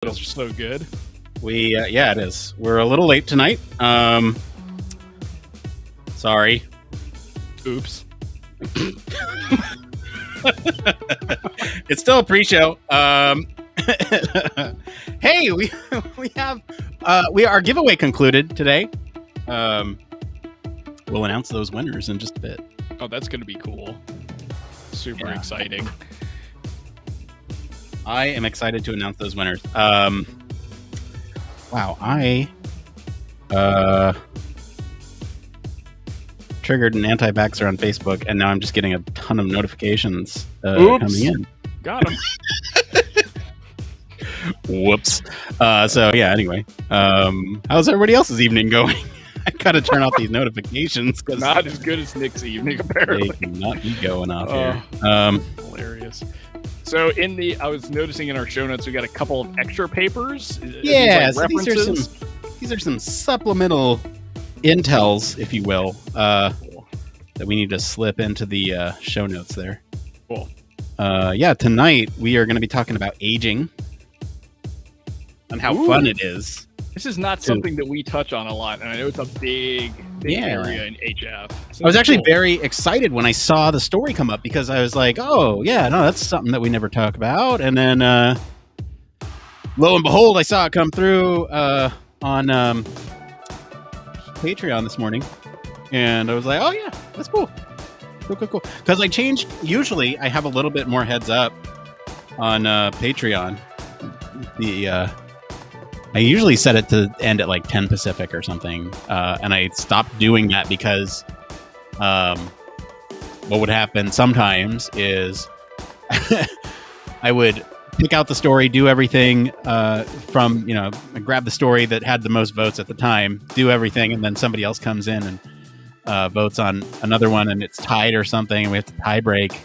It's so good. Yeah, it is. We're a little late tonight. Sorry. Oops. It's still a pre-show. Hey, we have our giveaway concluded today. We'll announce those winners in just a bit. Oh, that's going to be cool. Super exciting. I am excited to announce those winners. Wow, I triggered an anti-vaxxer on Facebook, and now I'm just getting a ton of notifications coming in. Got him. Whoops. So yeah. Anyway, how's everybody else's evening going? I gotta turn off these notifications because not as good as Nick's evening. Apparently, they cannot be going off here. Hilarious. So I was noticing in our show notes we got a couple of extra papers. Yeah, so these are some supplemental intels, if you will, that we need to slip into the show notes there. Cool. Tonight we are going to be talking about aging and how fun it is. This is not something that we touch on a lot, and I know it's a big area in HF. So I was actually very excited when I saw the story come up because I was like, oh, yeah, no, that's something that we never talk about. And then, lo and behold, I saw it come through on Patreon this morning. And I was like, oh, yeah, that's cool. Cool. Because usually I have a little bit more heads up on Patreon. I usually set it to end at like 10 Pacific or something, and I stopped doing that because what would happen sometimes is I would pick out the story, do everything from, grab the story that had the most votes at the time, do everything, and then somebody else comes in and votes on another one, and it's tied or something, and we have to tie break.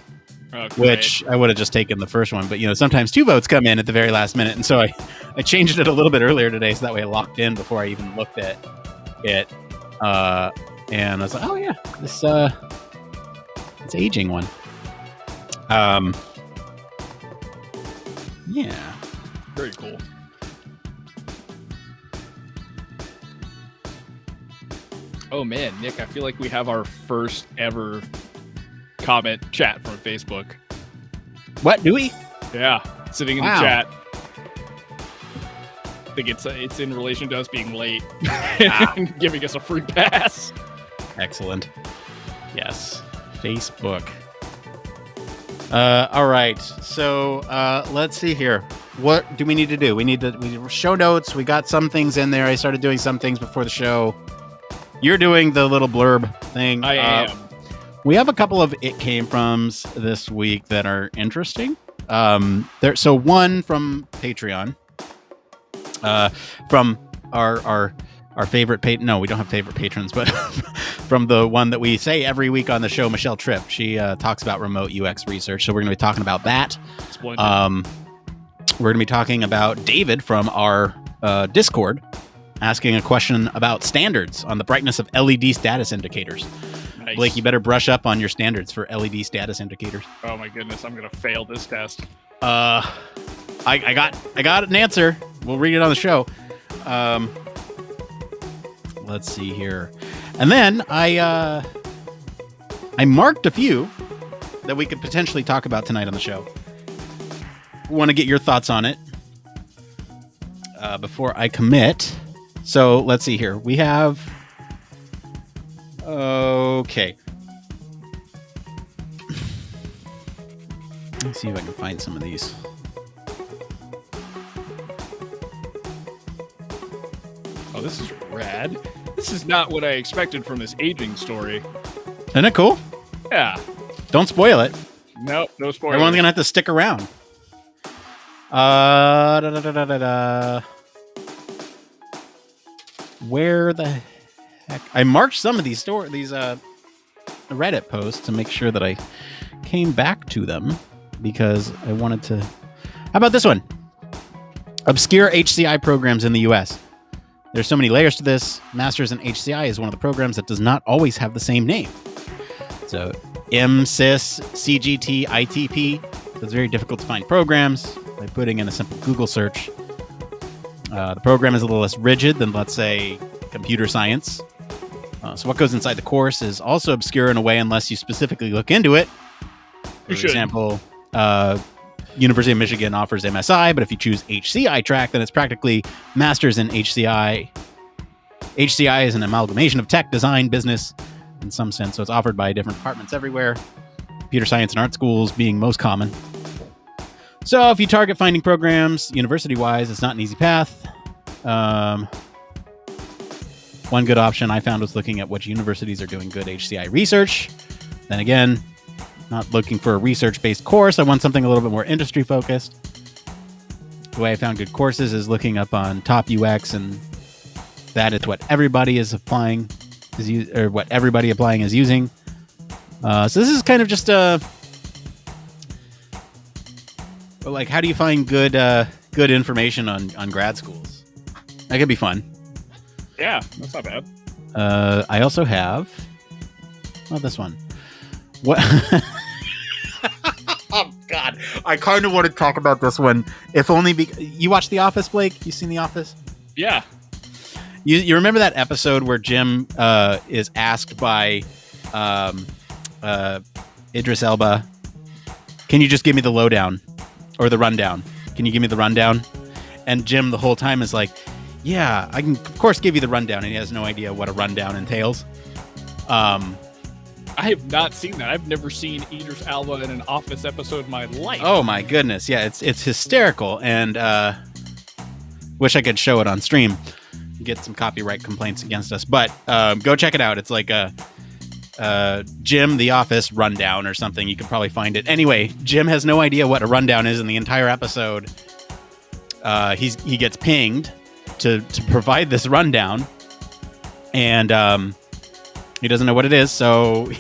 Okay. Which I would have just taken the first one, but sometimes two votes come in at the very last minute, and so I changed it a little bit earlier today, so that way I locked in before I even looked at it. And I was like, oh yeah, this it's aging one. Yeah, very cool. Oh man, Nick, I feel like we have our first ever comment chat from Facebook. What, do we? Yeah, sitting in the chat. I think it's in relation to us being late and giving us a free pass. Excellent. Yes, Facebook. All right, so let's see here. What do we need to do? We need show notes. We got some things in there. I started doing some things before the show. You're doing the little blurb thing. I am. We have a couple of It Came Froms this week that are interesting. So one from Patreon, from our favorite no, we don't have favorite patrons, but from the one that we say every week on the show, Michelle Tripp. She talks about remote UX research, so we're going to be talking about that. Splendid. We're going to be talking about David from our Discord asking a question about standards on the brightness of LED status indicators. Nice. Blake, you better brush up on your standards for LED status indicators. Oh my goodness, I'm gonna fail this test. I got an answer. We'll read it on the show. Let's see here, and then I marked a few that we could potentially talk about tonight on the show. Want to get your thoughts on it before I commit. So let's see here. We have. Okay. Let's see if I can find some of these. Oh, this is rad. This is not what I expected from this aging story. Isn't it cool? Yeah. Don't spoil it. Nope, no spoilers. Everyone's gonna have to stick around. Where the heck? I marked some of these Reddit posts to make sure that I came back to them because I wanted to. How about this one? Obscure Hci programs in the US. There's so many layers to this. Masters in Hci is one of the programs that does not always have the same name. So MSys, CGT, ITP. So it's very difficult to find programs by putting in a simple Google search. The program is a little less rigid than, let's say, computer science. So what goes inside the course is also obscure in a way unless you specifically look into it. For example, University of Michigan offers MSI, but if you choose HCI track, then it's practically Masters in HCI. HCI is an amalgamation of tech, design, business, in some sense, so it's offered by different departments everywhere. Computer science and art schools being most common. So if you target finding programs university-wise, it's not an easy path. One good option I found was looking at which universities are doing good HCI research. Then again, not looking for a research-based course. I want something a little bit more industry-focused. The way I found good courses is looking up on Top UX, and that is what everybody is applying, or what everybody applying is using. So this is kind of just like, how do you find good information on grad schools? That could be fun. Yeah, that's not bad. I also have this one. What? Oh God, I kind of want to talk about this one. If only you watched The Office, Blake. You seen The Office? Yeah. You remember that episode where Jim is asked by Idris Elba, "Can you just give me the lowdown or the rundown? Can you give me the rundown?" And Jim the whole time is like, "Yeah, I can of course give you the rundown," and he has no idea what a rundown entails. I have not seen that. I've never seen Idris Elba in an Office episode in my life. Oh my goodness, yeah, it's hysterical, and wish I could show it on stream. Get some copyright complaints against us, but go check it out. It's like a Jim the Office rundown or something. You can probably find it. Anyway, Jim has no idea what a rundown is in the entire episode. He gets pinged to provide this rundown, and he doesn't know what it is, so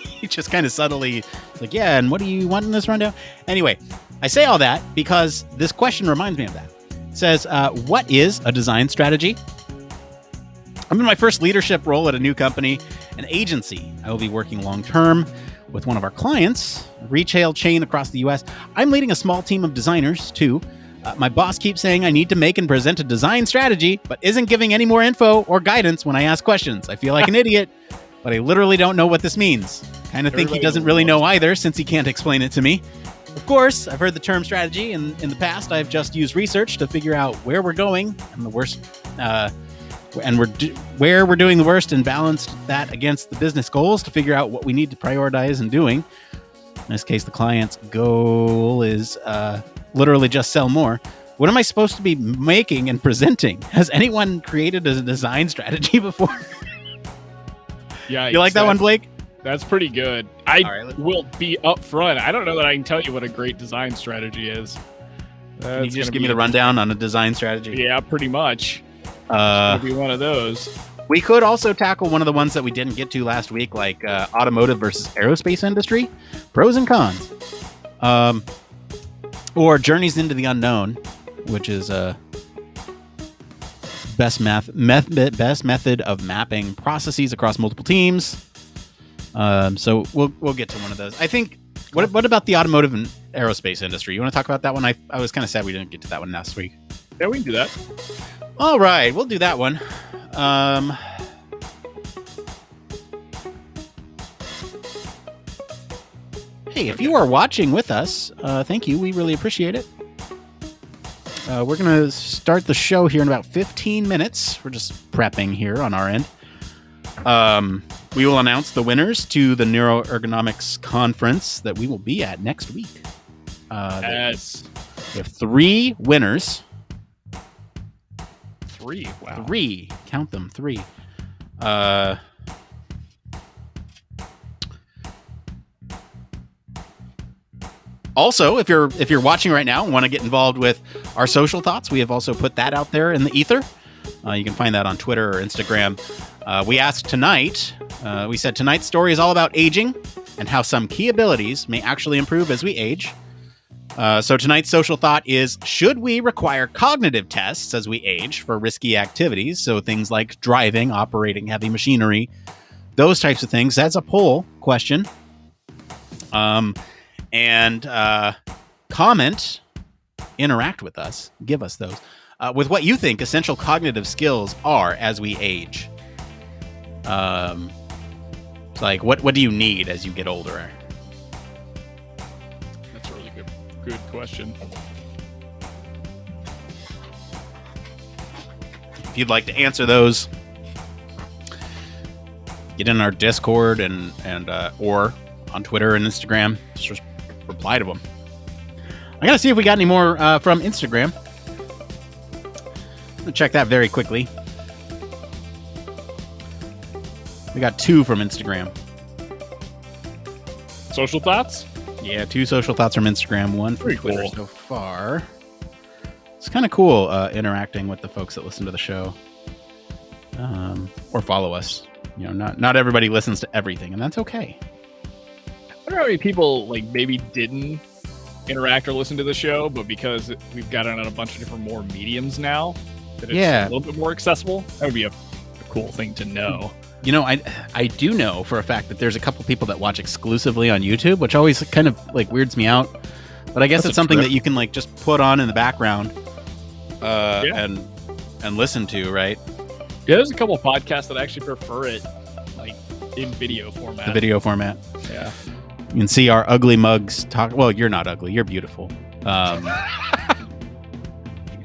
he just kind of subtly like, "Yeah, and what do you want in this rundown?" Anyway, I say all that because this question reminds me of that. It says, what is a design strategy? I'm in my first leadership role at a new company, an agency. I will be working long-term with one of our clients, a retail chain across the U.S. I'm leading a small team of designers, too. My boss keeps saying I need to make and present a design strategy, but isn't giving any more info or guidance when I ask questions. I feel like an idiot, but I literally don't know what this means. Kind of think he doesn't really know either, since he can't explain it to me. Of course, I've heard the term strategy, and in the past, I've just used research to figure out where we're going and the worst, where we're doing the worst, and balanced that against the business goals to figure out what we need to prioritize in doing. In this case, the client's goal is literally just sell more. What am I supposed to be making and presenting? Has anyone created a design strategy before? Yeah, you like that one, Blake? That's pretty good. Will be upfront. I don't know that I can tell you what a great design strategy is. Can you just give me the rundown on a design strategy? Yeah, pretty much. It's gonna be one of those. We could also tackle one of the ones that we didn't get to last week, like automotive versus aerospace industry, pros and cons. Or journeys into the unknown, which is best method of mapping processes across multiple teams. So we'll get to one of those. I think. What about the automotive and aerospace industry? You want to talk about that one? I was kind of sad we didn't get to that one last week. Yeah, we can do that. All right, we'll do that one. Hey, if you are watching with us, thank you. We really appreciate it. We're going to start the show here in about 15 minutes. We're just prepping here on our end. We will announce the winners to the Neuroergonomics Conference that we will be at next week. Yes. We have 3 winners. 3? Wow. 3. Count them, 3. Also, if you're watching right now and want to get involved with our social thoughts, we have also put that out there in the ether. You can find that on Twitter or Instagram. We asked tonight, we said tonight's story is all about aging and how some key abilities may actually improve as we age. So tonight's social thought is, should we require cognitive tests as we age for risky activities? So things like driving, operating heavy machinery, those types of things. That's a poll question. And comment, interact with us, give us those. with what you think essential cognitive skills are as we age. It's like, what do you need as you get older? That's a really good question. If you'd like to answer those, get in our Discord and or on Twitter and Instagram. Just reply to them. I gotta see if we got any more from Instagram. I'll check that very quickly. We got 2 from Instagram. Social thoughts? Yeah, 2 social thoughts from Instagram, 1 from Pretty Twitter cool. so far. It's kind of cool interacting with the folks that listen to the show, or follow us. You know, not everybody listens to everything, and that's okay. I wonder how many people like maybe didn't interact or listen to the show, but because we've got it on a bunch of different more mediums now, that it's a little bit more accessible. That would be a cool thing to know. You know, I do know for a fact that there's a couple people that watch exclusively on YouTube, which always kind of like weirds me out. But I guess it's something that you can like just put on in the background and listen to, right? Yeah, there's a couple of podcasts that actually prefer it like in video format. The video format. Yeah. You can see our ugly mugs talk. Well, you're not ugly. You're beautiful.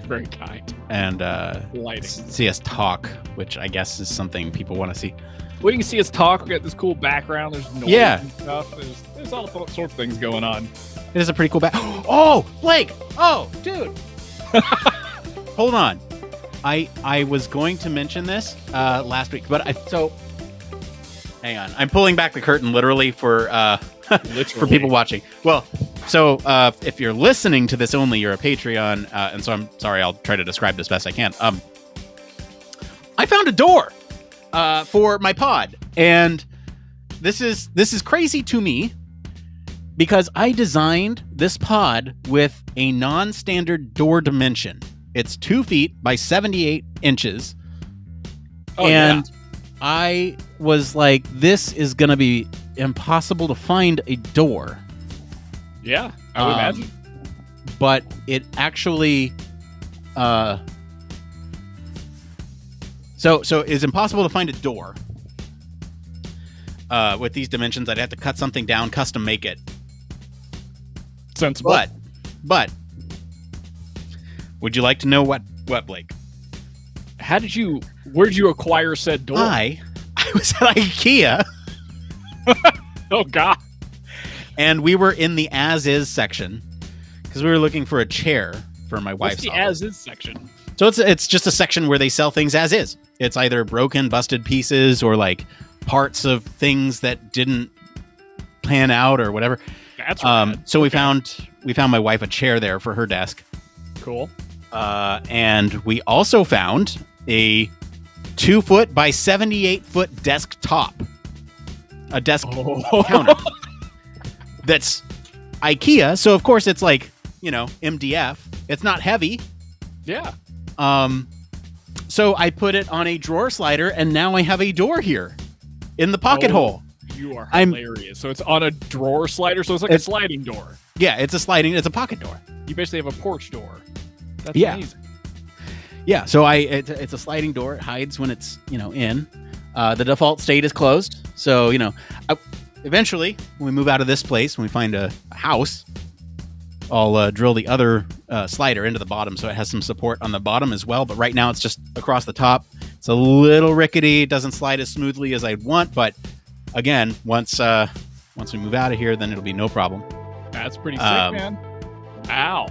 Very kind. And lighting. See us talk, which I guess is something people want to see. Well, you can see us talk. We got this cool background. There's noise and stuff. There's all sorts of things going on. It is a pretty cool Oh, Blake! Oh, dude! Hold on. I was going to mention this last week, but hang on. I'm pulling back the curtain literally for for people watching. Well, so if you're listening to this only, you're a Patreon, and so I'm sorry. I'll try to describe this best I can. I found a door for my pod, and this is crazy to me because I designed this pod with a non-standard door dimension. It's 2 feet by 78 inches, and I was like, "This is gonna be impossible to find a door." Yeah, I would imagine. But it actually, so it's impossible to find a door with these dimensions. I'd have to cut something down, custom make it. Sensible. But would you like to know what Blake? Where'd you acquire said door? I was at IKEA. Oh God. And we were in the as-is section because we were looking for a chair for my wife's What's the office. as-is section? So it's just a section where they sell things as is. It's either broken, busted pieces, or like parts of things that didn't pan out or whatever. That's right. So we found my wife a chair there for her desk. Cool. And we also found a 2 foot by 78 foot desktop. A desk counter. That's IKEA, so of course it's like, MDF. It's not heavy. Yeah. So I put it on a drawer slider, and now I have a door here in the pocket hole. You are hilarious. So it's on a drawer slider, so it's like a sliding door. Yeah, it's a pocket door. You basically have a porch door. That's amazing. Yeah, so it's a sliding door. It hides when it's, in. The default state is closed. So, eventually, when we move out of this place, when we find a house, I'll drill the other slider into the bottom so it has some support on the bottom as well. But right now, it's just across the top. It's a little rickety. It doesn't slide as smoothly as I'd want. But again, once we move out of here, then it'll be no problem. That's pretty sick, man. Ow.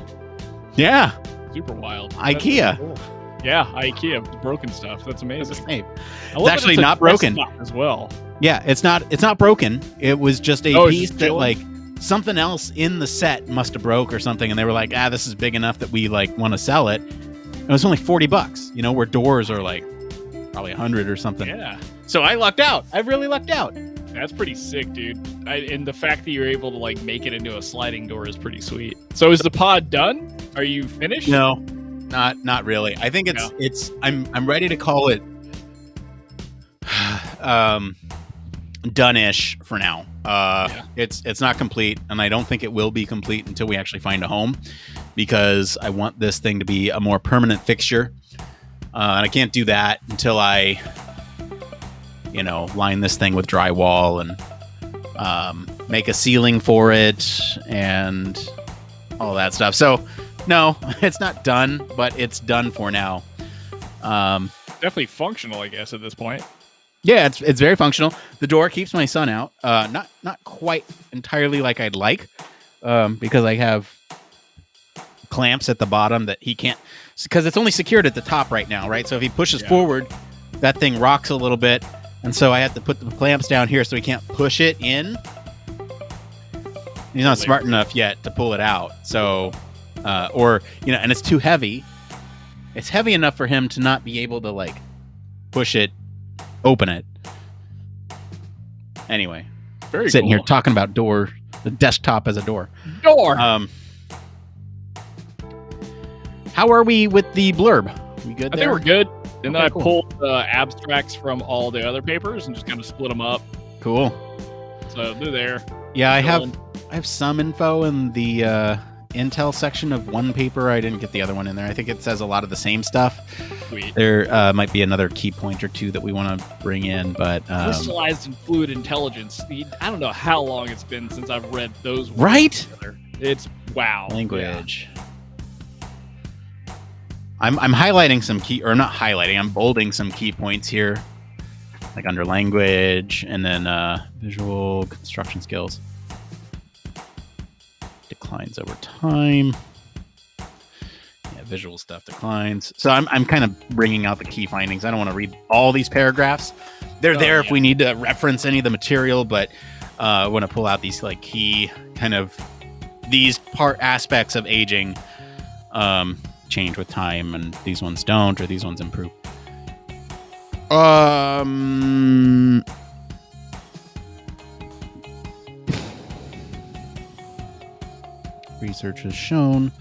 Yeah. Super wild. IKEA. Cool. Yeah, IKEA broken stuff. That's amazing. It's actually not broken as well. Yeah, it's not broken. It was just a piece just that like something else in the set must have broke or something, and they were like, this is big enough that we like want to sell it. It was only $40, where doors are like probably 100 or something. Yeah. So I lucked out. I really lucked out. That's pretty sick, dude. And the fact that you're able to like make it into a sliding door is pretty sweet. So is the pod done? Are you finished? No, not really. I think I'm ready to call it. done-ish for now. It's not complete, and I don't think it will be complete until we actually find a home, because I want this thing to be a more permanent fixture. And I can't do that until I, line this thing with drywall and make a ceiling for it and all that stuff. So, no, it's not done, but it's done for now. Definitely functional, I guess, at this point. Yeah, it's very functional. The door keeps my son out. Not quite entirely like I'd like, because I have clamps at the bottom that he can't, because it's only secured at the top right now, right? So if he pushes forward, that thing rocks a little bit, and so I have to put the clamps down here so he can't push it in. He's not smart enough yet to pull it out. So, and it's too heavy. It's heavy enough for him to not be able to push it, open it. Anyway, very sitting cool. here talking about the desktop as a door. How are we with the blurb? We good there? I think we're good. And then I pulled abstracts from all the other papers and just kind of split them up. Cool. So they're there. Yeah, I have some info in the Intel section of one paper. I didn't get the other one in there. I think it says a lot of the same stuff. Sweet. There might be another key point or two that we want to bring in, but crystallized and fluid intelligence. I don't know how long it's been since I've read those words together. It's wow. Language. Yeah. I'm highlighting some key, or not highlighting, I'm bolding some key points here, like under language, and then visual construction skills. Declines over time. Yeah, visual stuff declines. So I'm kind of bringing out the key findings. I don't want to read all these paragraphs. They're there if we need to reference any of the material, but I want to pull out these key kind of these aspects of aging. Change with time, and these ones don't, or these ones improve. Research has shown.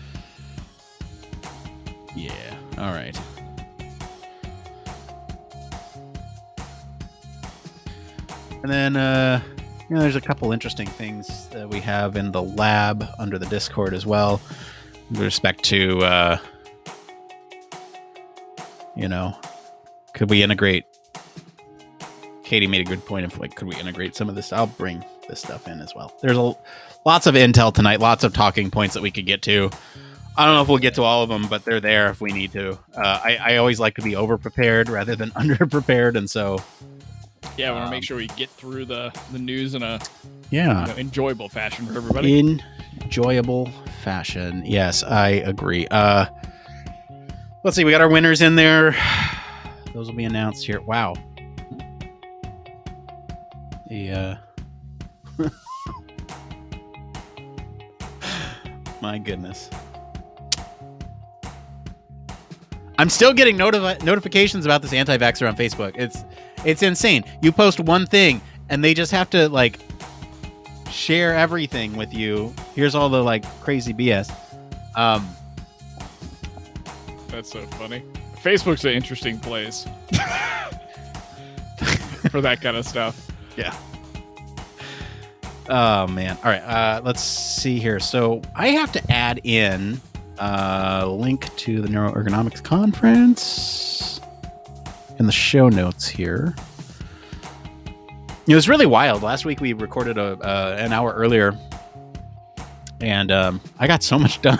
Yeah. All right. And then there's a couple interesting things that we have in the lab under the Discord as well, with respect to could we integrate? Katie made a good point of could we integrate some of this? I'll bring this stuff in as well. There's lots of intel tonight, lots of talking points that we could get to. I don't know if we'll get to all of them, but they're there if we need to. I always like to be over prepared rather than under prepared, and so I want to make sure we get through the news in a enjoyable fashion for everybody. Enjoyable fashion, yes, I agree. Let's see, we got our winners in there. Those will be announced here. Wow. My goodness. I'm still getting notifications about this anti-vaxxer on Facebook. It's insane. You post one thing and they just have to share everything with you. Here's all the crazy BS. That's so funny. Facebook's an interesting place for that kind of stuff. Yeah. Oh, man. All right. Let's see here. So I have to add in a link to the Neuroergonomics Conference in the show notes here. It was really wild. Last week we recorded an hour earlier, and I got so much done.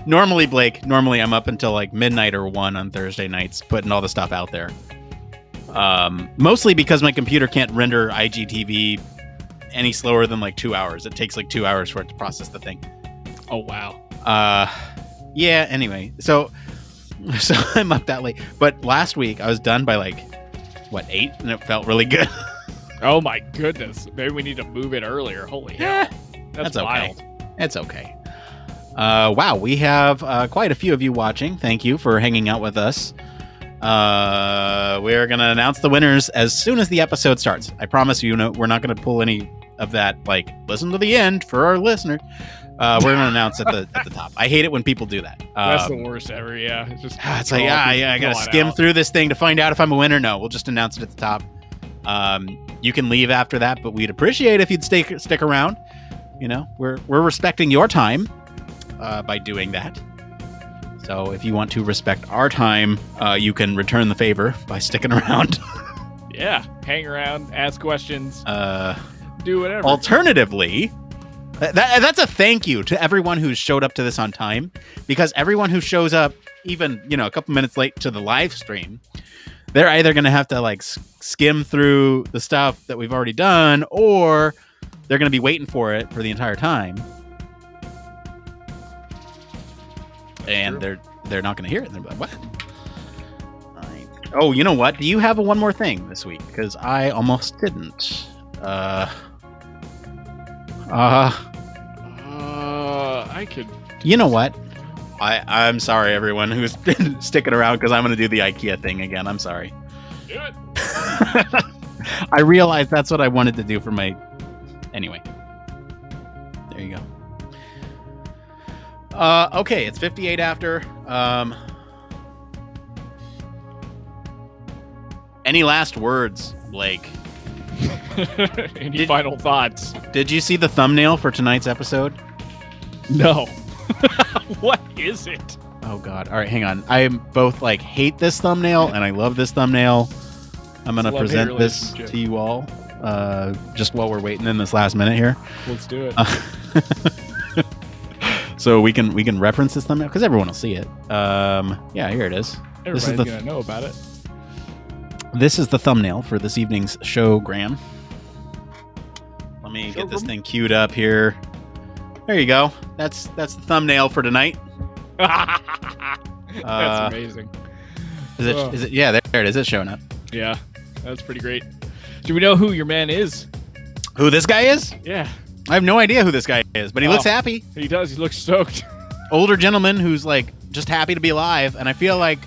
Normally I'm up until midnight or 1 on Thursday nights putting all the stuff out there. Mostly because my computer can't render IGTV any slower than 2 hours. It takes 2 hours for it to process the thing. Oh, wow. Yeah, anyway. So I'm up that late. But last week I was done by 8? And it felt really good. Oh my goodness. Maybe we need to move it earlier. Holy hell. That's wild. Okay. It's okay. Wow, we have quite a few of you watching. Thank you for hanging out with us. We're going to announce the winners as soon as the episode starts. I promise you, we're not going to pull any of that, listen to the end for our listener. We're going to announce at the top. I hate it when people do that. That's the worst ever, yeah. It's I got to skim through this thing to find out if I'm a winner. No, we'll just announce it at the top. You can leave after that, but we'd appreciate if you'd stick around. You know, we're respecting your time by doing that. So if you want to respect our time, you can return the favor by sticking around. Yeah, hang around, ask questions, do whatever. Alternatively, that's a thank you to everyone who's showed up to this on time, because everyone who shows up even, a couple minutes late to the live stream, they're either going to have to like skim through the stuff that we've already done, or they're going to be waiting for it for the entire time. And they're not going to hear it. And they're like, what? Oh, you know what? Do you have one more thing this week? Because I almost didn't. I could. You know what? I'm sorry, everyone who's been sticking around, because I'm going to do the IKEA thing again. I'm sorry. Do it. I realized that's what I wanted to do for my... Anyway. There you go. Okay, it's 58 after. Any last words, Blake? Any final thoughts? Did you see the thumbnail for tonight's episode? No. What is it? Oh God! All right, hang on. I both like hate this thumbnail and I love this thumbnail. I'm gonna present this to you all, just while we're waiting in this last minute here. Let's do it. So we can reference this thumbnail because everyone will see it. Yeah, here it is. Everybody's gonna know about it. This is the thumbnail for this evening's showgram. Let me get this thing queued up here. There you go. That's the thumbnail for tonight. That's amazing. Is it? Yeah, there it is. It's showing up. Yeah, that's pretty great. Do we know who your man is? Who this guy is? Yeah. I have no idea who this guy is, but he looks happy. He does. He looks stoked. Older gentleman who's like just happy to be alive, and I feel like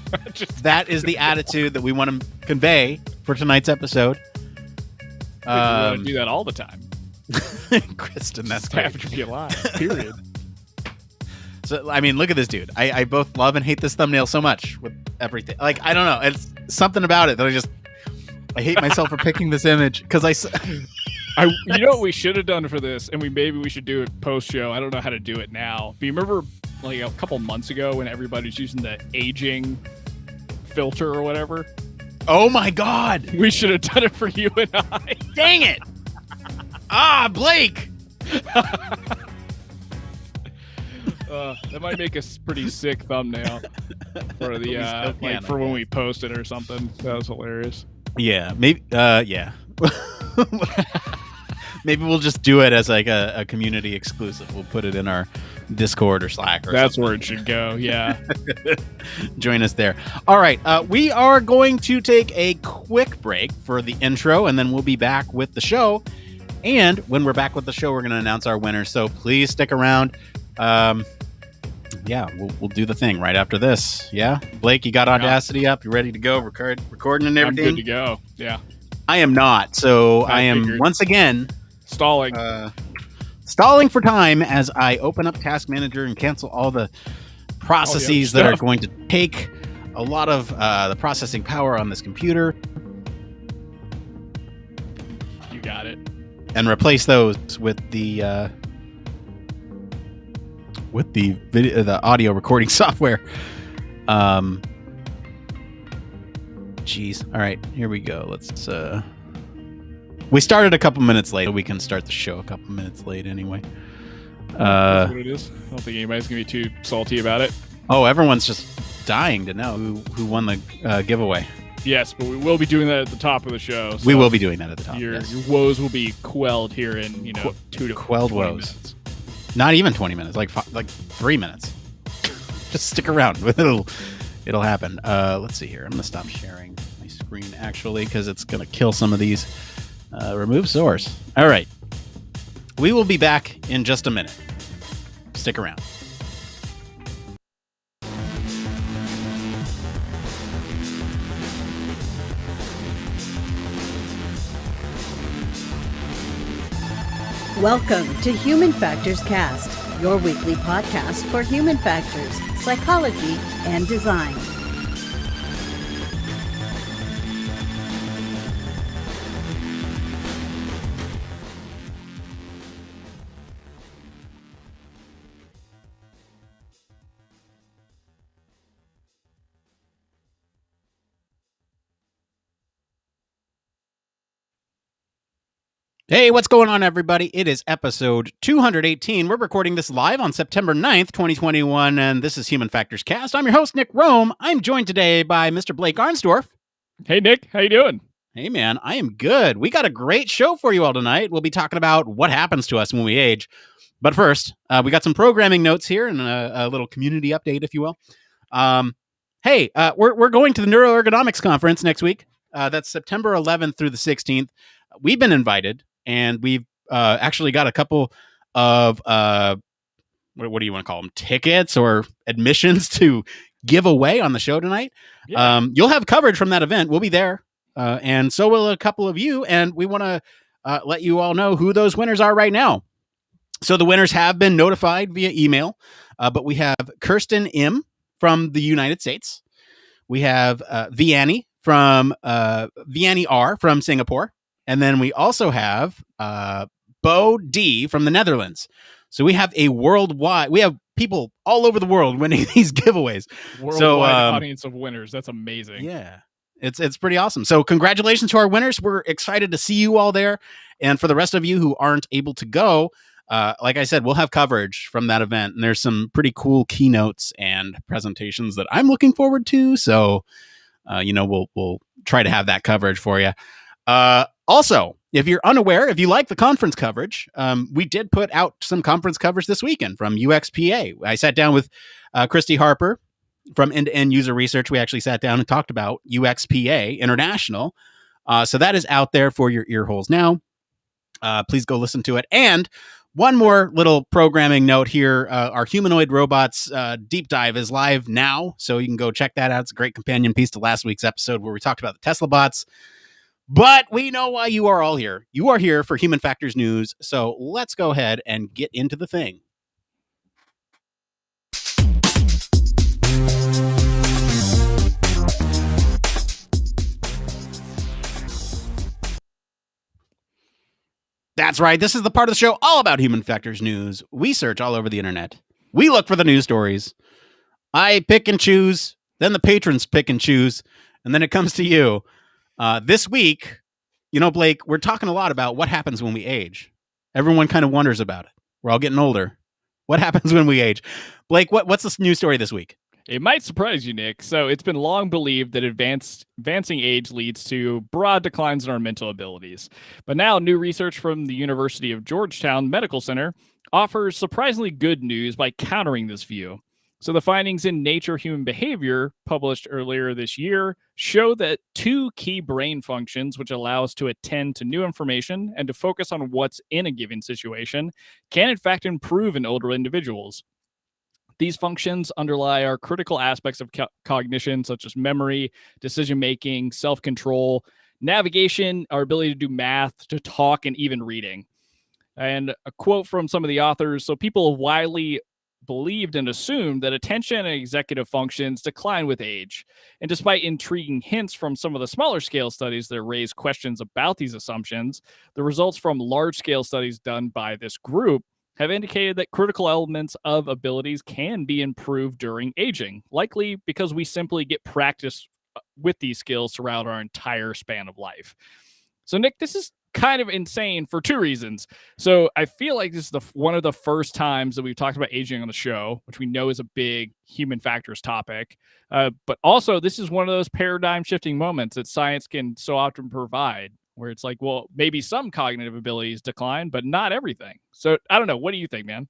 that is the attitude that we want to convey for tonight's episode. We want to do that all the time. Kristen, that's just happy to be alive. Period. So I mean, look at this dude. I both love and hate this thumbnail so much with everything. Like, I don't know, it's something about it that I hate myself for picking this image because you know what we should have done for this, and maybe we should do it post show. I don't know how to do it now. But you remember like a couple months ago when everybody's using the aging filter or whatever? Oh my God! We should have done it for you and I. Dang it! Blake! That might make a pretty sick thumbnail for the for when we post it or something. That was hilarious. Yeah, maybe. Yeah. Maybe we'll just do it as like a community exclusive. We'll put it in our Discord or Slack or That's something. where it should go. Yeah. Join us there. All right. We are going to take a quick break for the intro, and then we'll be back with the show. And when we're back with the show, we're going to announce our winner. So please stick around. Yeah, we'll do the thing right after this. Yeah, Blake, you got Audacity up? You ready to go? Recording and everything? I'm good to go. Yeah. I am not. So I am once again stalling for time as I open up Task Manager and cancel all the processes that are going to take a lot of the processing power on this computer. You got it. And replace those with the video, the audio recording software. Jeez. All right, here we go. Let's. We started a couple minutes late. We can start the show a couple minutes late anyway. That's what it is. I don't think anybody's gonna be too salty about it. Oh, everyone's just dying to know who won the giveaway. Yes, but we will be doing that at the top of the show. So we will be doing that at the top. Your woes will be quelled here in 2 to quelled 20 woes. minutes. Not even 20 minutes, like 3 minutes. Just stick around. It'll happen. Let's see here. I'm gonna stop sharing my screen actually because it's gonna kill some of these. Remove source. All right. We will be back in just a minute. Stick around. Welcome to Human Factors Cast, your weekly podcast for human factors, psychology, and design. Hey, what's going on, everybody? It is episode 218. We're recording this live on September 9th, 2021, and this is Human Factors Cast. I'm your host, Nick Roome. I'm joined today by Mr. Blake Arnsdorff. Hey, Nick. How you doing? Hey, man. I am good. We got a great show for you all tonight. We'll be talking about what happens to us when we age. But first, we got some programming notes here and a little community update, if you will. We're going to the Neuroergonomics Conference next week. That's September 11th through the 16th. We've been invited. And we've actually got a couple of, what do you want to call them, tickets or admissions to give away on the show tonight. Yeah. You'll have coverage from that event. We'll be there. And so will a couple of you. And we want to let you all know who those winners are right now. So the winners have been notified via email. But we have Kirsten M. from the United States. We have Vianney R. from Singapore. And then we also have Bo D from the Netherlands. So we have we have people all over the world winning these giveaways. Worldwide audience of winners. That's amazing. Yeah, it's pretty awesome. So congratulations to our winners. We're excited to see you all there. And for the rest of you who aren't able to go, like I said, we'll have coverage from that event. And there's some pretty cool keynotes and presentations that I'm looking forward to. So, we'll try to have that coverage for you. Also, if you're unaware, if you like the conference coverage, we did put out some conference coverage this weekend from UXPA. I sat down with Christy Harper from End-to-End User Research. We actually sat down and talked about UXPA International. So that is out there for your ear holes now. Please go listen to it. And one more little programming note here. Our humanoid robots deep dive is live now. So you can go check that out. It's a great companion piece to last week's episode where we talked about the Tesla bots. But we know why you are all here. You are here for Human Factors News. So let's go ahead and get into the thing. That's right. This is the part of the show all about Human Factors News. We search all over the internet. We look for the news stories. I pick and choose. Then the patrons pick and choose. And then it comes to you. This week, Blake, we're talking a lot about what happens when we age. Everyone kind of wonders about it. We're all getting older. What happens when we age? Blake, what's the news story this week? It might surprise you, Nick. So it's been long believed that advancing age leads to broad declines in our mental abilities. But now new research from the University of Georgetown Medical Center offers surprisingly good news by countering this view. So the findings in Nature Human Behavior, published earlier this year, show that two key brain functions, which allow us to attend to new information and to focus on what's in a given situation, can in fact improve in older individuals. These functions underlie our critical aspects of cognition, such as memory, decision-making, self-control, navigation, our ability to do math, to talk, and even reading. And a quote from some of the authors, so people have widely believed and assumed that attention and executive functions decline with age. And despite intriguing hints from some of the smaller scale studies that raise questions about these assumptions, the results from large scale studies done by this group have indicated that critical elements of abilities can be improved during aging, likely because we simply get practice with these skills throughout our entire span of life. So, Nick, this is kind of insane for two reasons. So I feel like this is one of the first times that we've talked about aging on the show, which we know is a big human factors topic. But also, this is one of those paradigm shifting moments that science can so often provide, where it's like, well, maybe some cognitive abilities decline, but not everything. So I don't know. What do you think, man?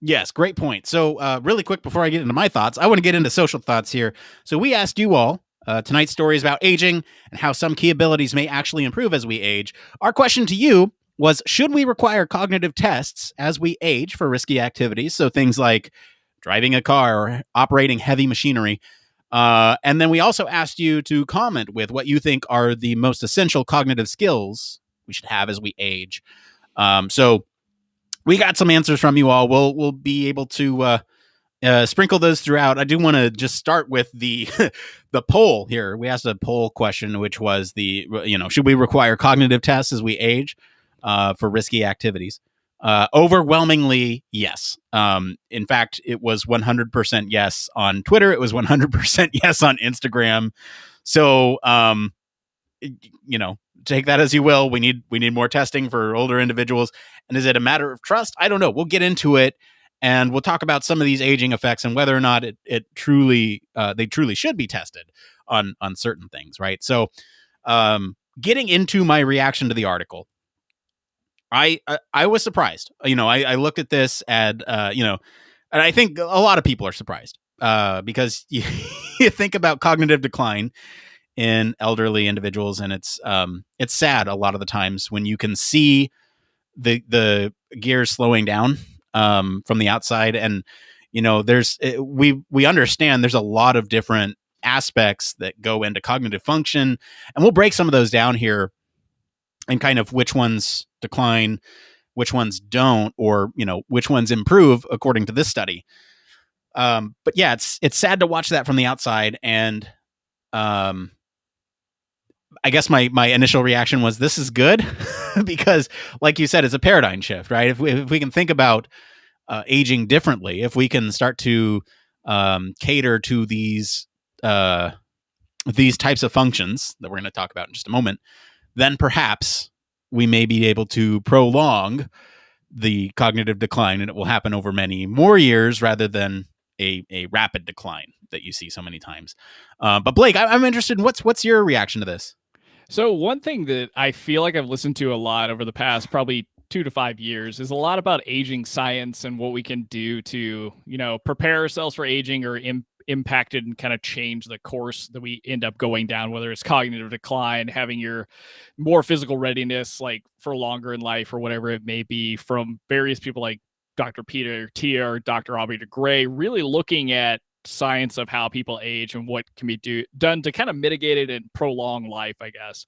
Yes, great point. So really quick, before I get into my thoughts, I want to get into social thoughts here. So we asked you all, tonight's story is about aging and how some key abilities may actually improve as we age. Our question to you was, should we require cognitive tests as we age for risky activities? So things like driving a car or operating heavy machinery. And then we also asked you to comment with what you think are the most essential cognitive skills we should have as we age. So we got some answers from you all. We'll be able to sprinkle those throughout. I do want to just start with the the poll here. We asked a poll question, which was should we require cognitive tests as we age for risky activities? Overwhelmingly, yes. In fact, it was 100% yes on Twitter. It was 100% yes on Instagram. So, take that as you will. We need more testing for older individuals. And is it a matter of trust? I don't know. We'll get into it, and we'll talk about some of these aging effects and whether or not they truly should be tested on certain things, right? So, getting into my reaction to the article, I was surprised. I looked at this and and I think a lot of people are surprised because you think about cognitive decline in elderly individuals, and it's sad a lot of the times when you can see the gears slowing down from the outside, and we understand there's a lot of different aspects that go into cognitive function, and we'll break some of those down here and kind of which ones decline, which ones don't, or which ones improve according to this study. But yeah, it's sad to watch that from the outside, and I guess my initial reaction was this is good because, like you said, it's a paradigm shift, right? If we can think about aging differently, if we can start to cater to these types of functions that we're going to talk about in just a moment, then perhaps we may be able to prolong the cognitive decline, and it will happen over many more years rather than a rapid decline that you see so many times. But Blake, I'm interested in what's your reaction to this? So one thing that I feel like I've listened to a lot over the past probably 2 to 5 years is a lot about aging science and what we can do to, prepare ourselves for aging or impacted and kind of change the course that we end up going down, whether it's cognitive decline, having your more physical readiness, like for longer in life or whatever it may be, from various people like Dr. Peter Tia or Dr. Aubrey de Grey, really looking at science of how people age and what can be done to kind of mitigate it and prolong life, I guess.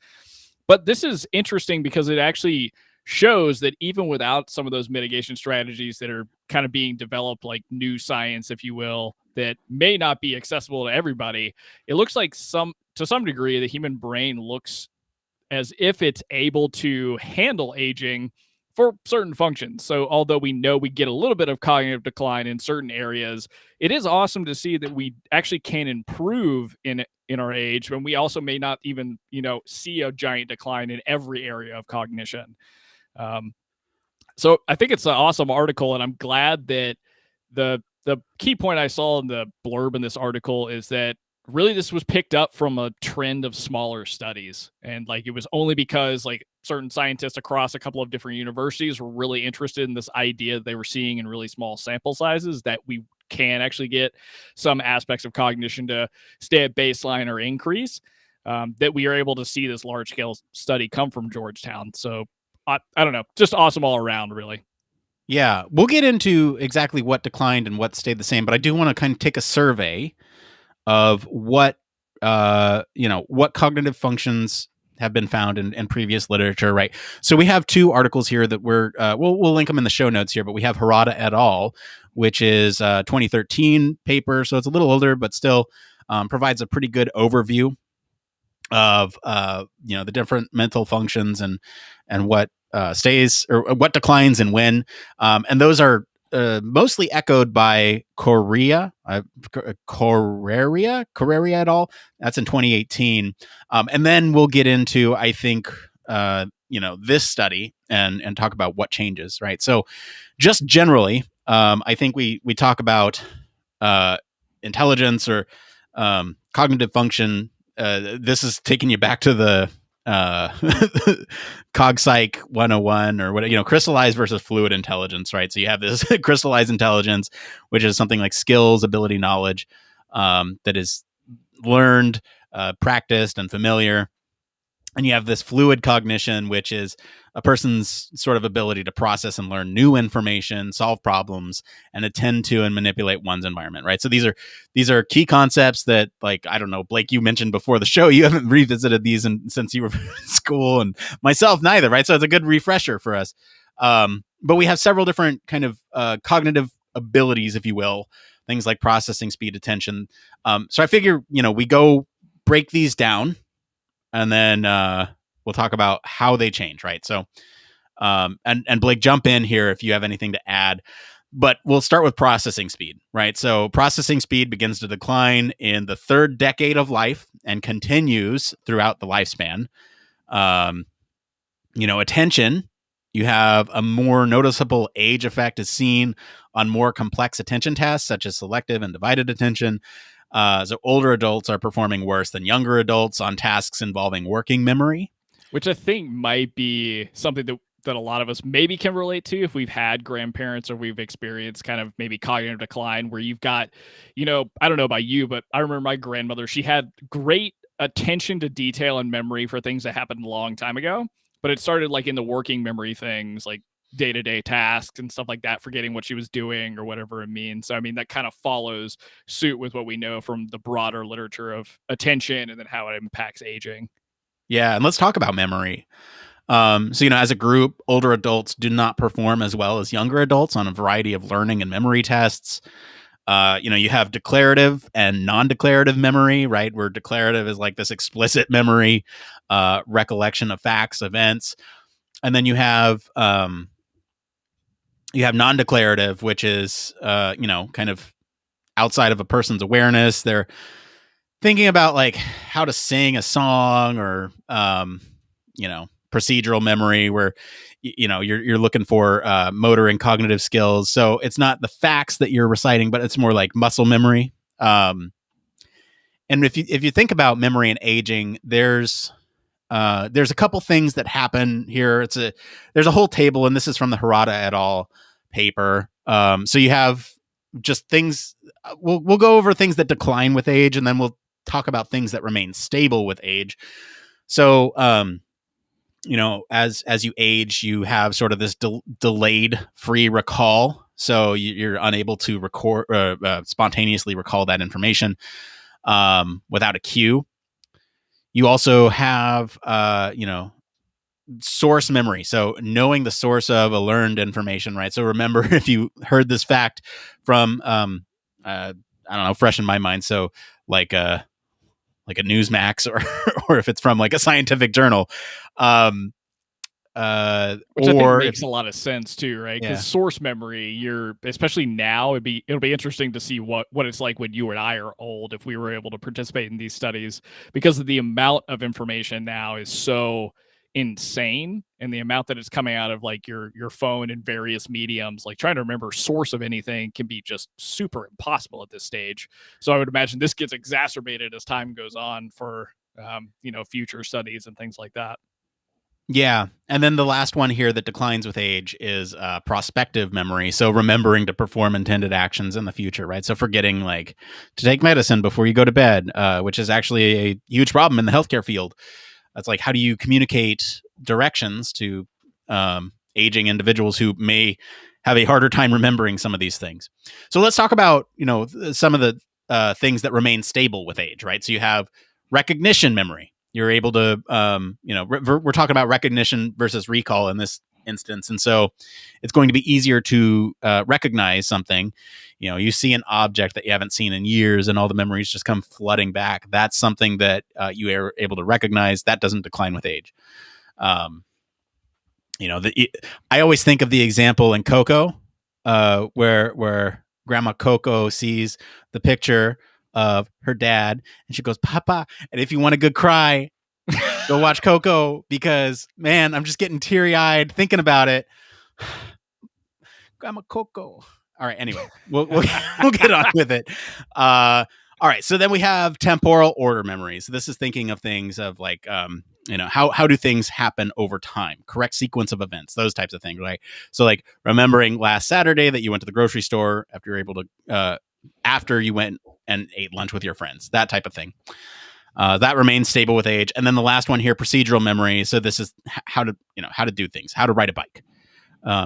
But this is interesting because it actually shows that even without some of those mitigation strategies that are kind of being developed, like new science, if you will, that may not be accessible to everybody, it looks like to some degree, the human brain looks as if it's able to handle aging for certain functions. So although we know we get a little bit of cognitive decline in certain areas, it is awesome to see that we actually can improve in our age, when we also may not even, see a giant decline in every area of cognition. So I think it's an awesome article, and I'm glad that the key point I saw in the blurb in this article is that really this was picked up from a trend of smaller studies, and like it was only because like certain scientists across a couple of different universities were really interested in this idea that they were seeing in really small sample sizes that we can actually get some aspects of cognition to stay at baseline or increase, that we are able to see this large scale study come from Georgetown. So I don't know, just awesome all around, really. Yeah, we'll get into exactly what declined and what stayed the same, but I do want to kind of take a survey of what cognitive functions have been found in previous literature, right? So we have two articles here that we'll link them in the show notes here, but we have Harada et al., which is a 2013 paper, so it's a little older, but still provides a pretty good overview of the different mental functions and what stays or what declines and when, and those are mostly echoed by Correa et al. That's in 2018. And then we'll get into, I think, this study and talk about what changes, right? So just generally, I think we talk about intelligence or cognitive function. This is taking you back to the Cog Psych 101 or what, crystallized versus fluid intelligence, right? So you have this crystallized intelligence, which is something like skills, ability, knowledge, that is learned, practiced, and familiar. And you have this fluid cognition, which is a person's sort of ability to process and learn new information, solve problems, and attend to and manipulate one's environment, right? So these are key concepts that, like, I don't know, Blake, you mentioned before the show, you haven't revisited these since you were in school, and myself neither, right? So it's a good refresher for us. But we have several different kind of cognitive abilities, if you will, things like processing speed, attention. So I figure, we go break these down, and then we'll talk about how they change, right? So, and Blake, jump in here if you have anything to add. But we'll start with processing speed, right? So processing speed begins to decline in the third decade of life and continues throughout the lifespan. Attention, you have a more noticeable age effect is seen on more complex attention tasks, such as selective and divided attention. So older adults are performing worse than younger adults on tasks involving working memory. Which I think might be something that a lot of us maybe can relate to if we've had grandparents or we've experienced kind of maybe cognitive decline where you've got, I don't know about you, but I remember my grandmother, she had great attention to detail and memory for things that happened a long time ago, but it started like in the working memory things, like day-to-day tasks and stuff like that, forgetting what she was doing or whatever it means. So I mean that kind of follows suit with what we know from the broader literature of attention and then how it impacts aging. Yeah, and let's talk about memory. As a group, older adults do not perform as well as younger adults on a variety of learning and memory tests. You have declarative and non-declarative memory, right? Where declarative is like this explicit memory, recollection of facts, events, and then you have non-declarative, which is kind of outside of a person's awareness. They're thinking about like how to sing a song or procedural memory where you're looking for motor and cognitive skills. So it's not the facts that you're reciting, but it's more like muscle memory. And if you think about memory and aging, there's a couple things that happen here. There's a whole table, and this is from the Hirata et al. Paper. So you have just things. We'll go over things that decline with age, and then we'll talk about things that remain stable with age. So, as you age, you have sort of this delayed free recall. So you're unable to record spontaneously recall that information without a cue. You also have, source memory. So knowing the source of a learned information, right? So remember if you heard this fact from, I don't know, fresh in my mind. So like a Newsmax or if it's from like a scientific journal. Which I think makes a lot of sense too, right? Because source memory, especially now, it'll be interesting to see what it's like when you and I are old if we were able to participate in these studies, because the amount of information now is so insane, and the amount that is coming out of like your phone and various mediums, like trying to remember source of anything can be just super impossible at this stage. So I would imagine this gets exacerbated as time goes on for future studies and things like that. Yeah. And then the last one here that declines with age is prospective memory. So remembering to perform intended actions in the future, right? So forgetting like to take medicine before you go to bed, which is actually a huge problem in the healthcare field. That's like, how do you communicate directions to aging individuals who may have a harder time remembering some of these things? So let's talk about, some of the things that remain stable with age, right? So you have recognition memory. You're able to, we're talking about recognition versus recall in this instance. And so it's going to be easier to recognize something. You see an object that you haven't seen in years and all the memories just come flooding back. That's something that you are able to recognize. That doesn't decline with age. I always think of the example in Coco where Grandma Coco sees the picture of her dad and she goes, "Papa," and if you want a good cry, go watch Coco, because man, I'm just getting teary-eyed thinking about it. Grandma Coco. All right, anyway, we'll get on with it. All right, so then we have temporal order memory. So this is thinking of things of like how do things happen over time, correct sequence of events, those types of things, right? So like remembering last Saturday that you went to the grocery store after you're able to after you went and ate lunch with your friends, that type of thing. That remains stable with age. And then the last one here, procedural memory. So this is how to do things, how to ride a bike.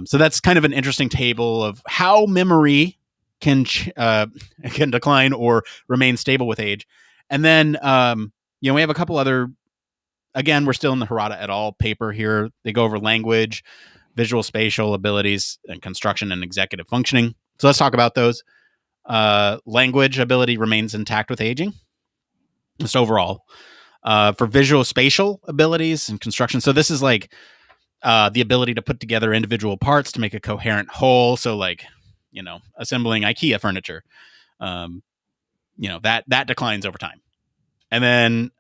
So that's kind of an interesting table of how memory can decline or remain stable with age. And then we have a couple other. Again, we're still in the Hirata et al. Paper here. They go over language, visual spatial abilities, and construction and executive functioning. So let's talk about those. Language ability remains intact with aging, just overall. For visual spatial abilities and construction, so this is like the ability to put together individual parts to make a coherent whole. So like, assembling IKEA furniture, that declines over time. And then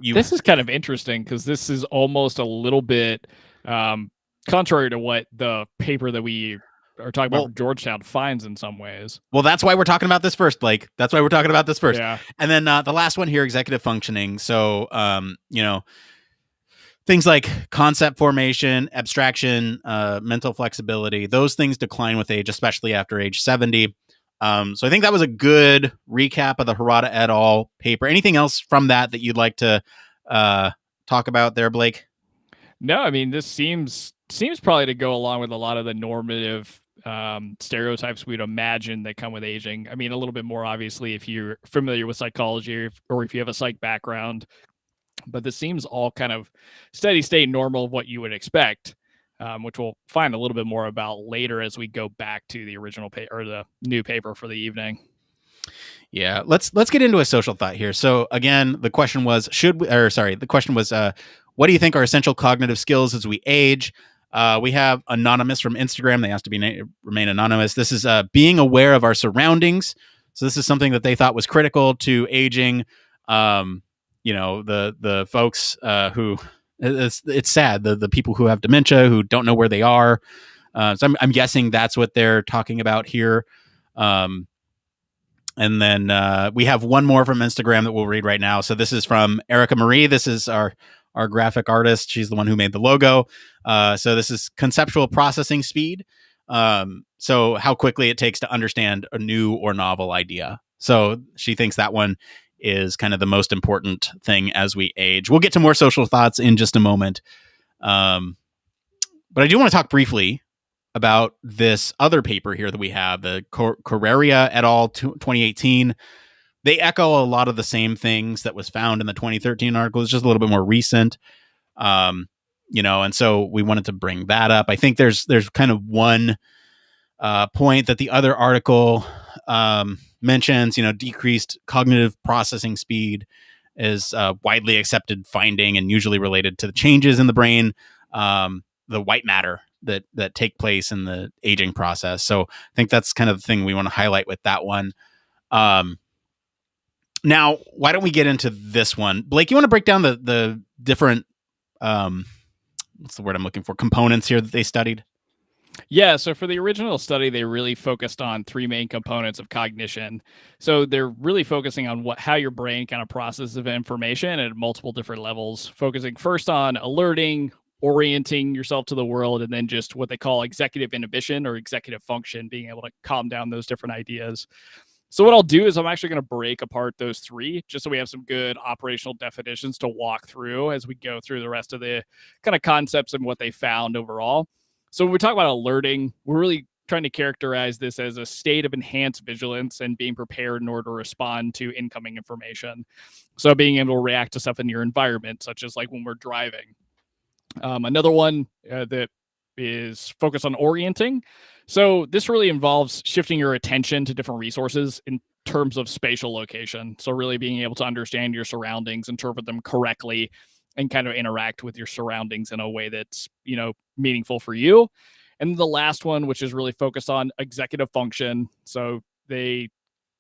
this is kind of interesting because this is almost a little bit Contrary to what the paper that we are talking about from Georgetown finds in some ways. Well, that's why we're talking about this first, Blake. That's why we're talking about this first. Yeah. And then the last one here, executive functioning. So, things like concept formation, abstraction, mental flexibility, those things decline with age, especially after age 70. So I think that was a good recap of the Hirata et al. Paper. Anything else from that you'd like to talk about there, Blake? No, I mean, this seems probably to go along with a lot of the normative stereotypes we'd imagine that come with aging. I mean, a little bit more obviously if you're familiar with psychology or if you have a psych background, but this seems all kind of steady state normal of what you would expect, which we'll find a little bit more about later as we go back to the original paper or the new paper for the evening. Yeah, let's get into a social thought here. So again, the question was, what do you think are essential cognitive skills as we age? We have Anonymous from Instagram. They asked to remain anonymous. This is being aware of our surroundings. So this is something that they thought was critical to aging. The folks who it's sad, the people who have dementia, who don't know where they are. So I'm guessing that's what they're talking about here. And then we have one more from Instagram that we'll read right now. So this is from Erica Marie. This is our graphic artist. She's the one who made the logo. So this is conceptual processing speed. So how quickly it takes to understand a new or novel idea. So she thinks that one is kind of the most important thing as we age. We'll get to more social thoughts in just a moment. But I do want to talk briefly about this other paper here that we have, the Correria et al. 2018. They echo a lot of the same things that was found in the 2013 article. It's just a little bit more recent, and so we wanted to bring that up. I think there's kind of one point that the other article mentions, decreased cognitive processing speed is a widely accepted finding and usually related to the changes in the brain, the white matter that take place in the aging process. So I think that's kind of the thing we want to highlight with that one. Now, why don't we get into this one? Blake, you want to break down the different, what's the word I'm looking for, components here that they studied? Yeah, so for the original study, they really focused on three main components of cognition. So they're really focusing on how your brain kind of processes information at multiple different levels, focusing first on alerting, orienting yourself to the world, and then just what they call executive inhibition or executive function, being able to calm down those different ideas. So what I'll do is I'm actually going to break apart those three just so we have some good operational definitions to walk through as we go through the rest of the kind of concepts and what they found overall. So when we talk about alerting, we're really trying to characterize this as a state of enhanced vigilance and being prepared in order to respond to incoming information. So being able to react to stuff in your environment, such as like when we're driving. Another one that is focused on orienting. So this really involves shifting your attention to different resources in terms of spatial location. So really being able to understand your surroundings, interpret them correctly, and kind of interact with your surroundings in a way that's, meaningful for you. And the last one, which is really focused on executive function. So they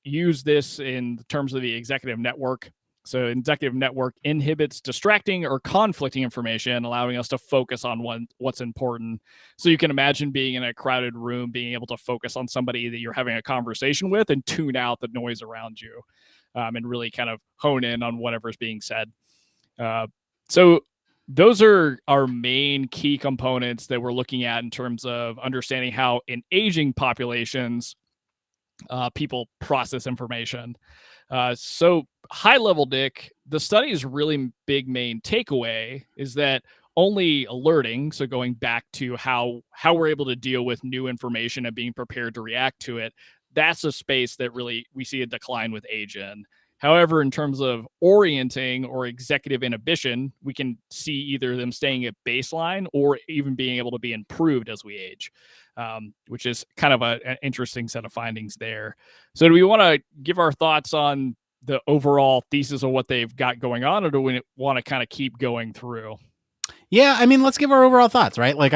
use this in terms of the executive network. So executive network inhibits distracting or conflicting information, allowing us to focus on what's important. So you can imagine being in a crowded room, being able to focus on somebody that you're having a conversation with and tune out the noise around you, and really kind of hone in on whatever's being said. So those are our main key components that we're looking at in terms of understanding how in aging populations, people process information. So high level, Nick, the study's really big main takeaway is that only alerting, so going back to how we're able to deal with new information and being prepared to react to it, that's a space that really we see a decline with age in. However, in terms of orienting or executive inhibition, we can see either them staying at baseline or even being able to be improved as we age, which is kind of an interesting set of findings there. So do we want to give our thoughts on the overall thesis of what they've got going on, or do we want to kind of keep going through? Yeah, I mean, let's give our overall thoughts, right? Like,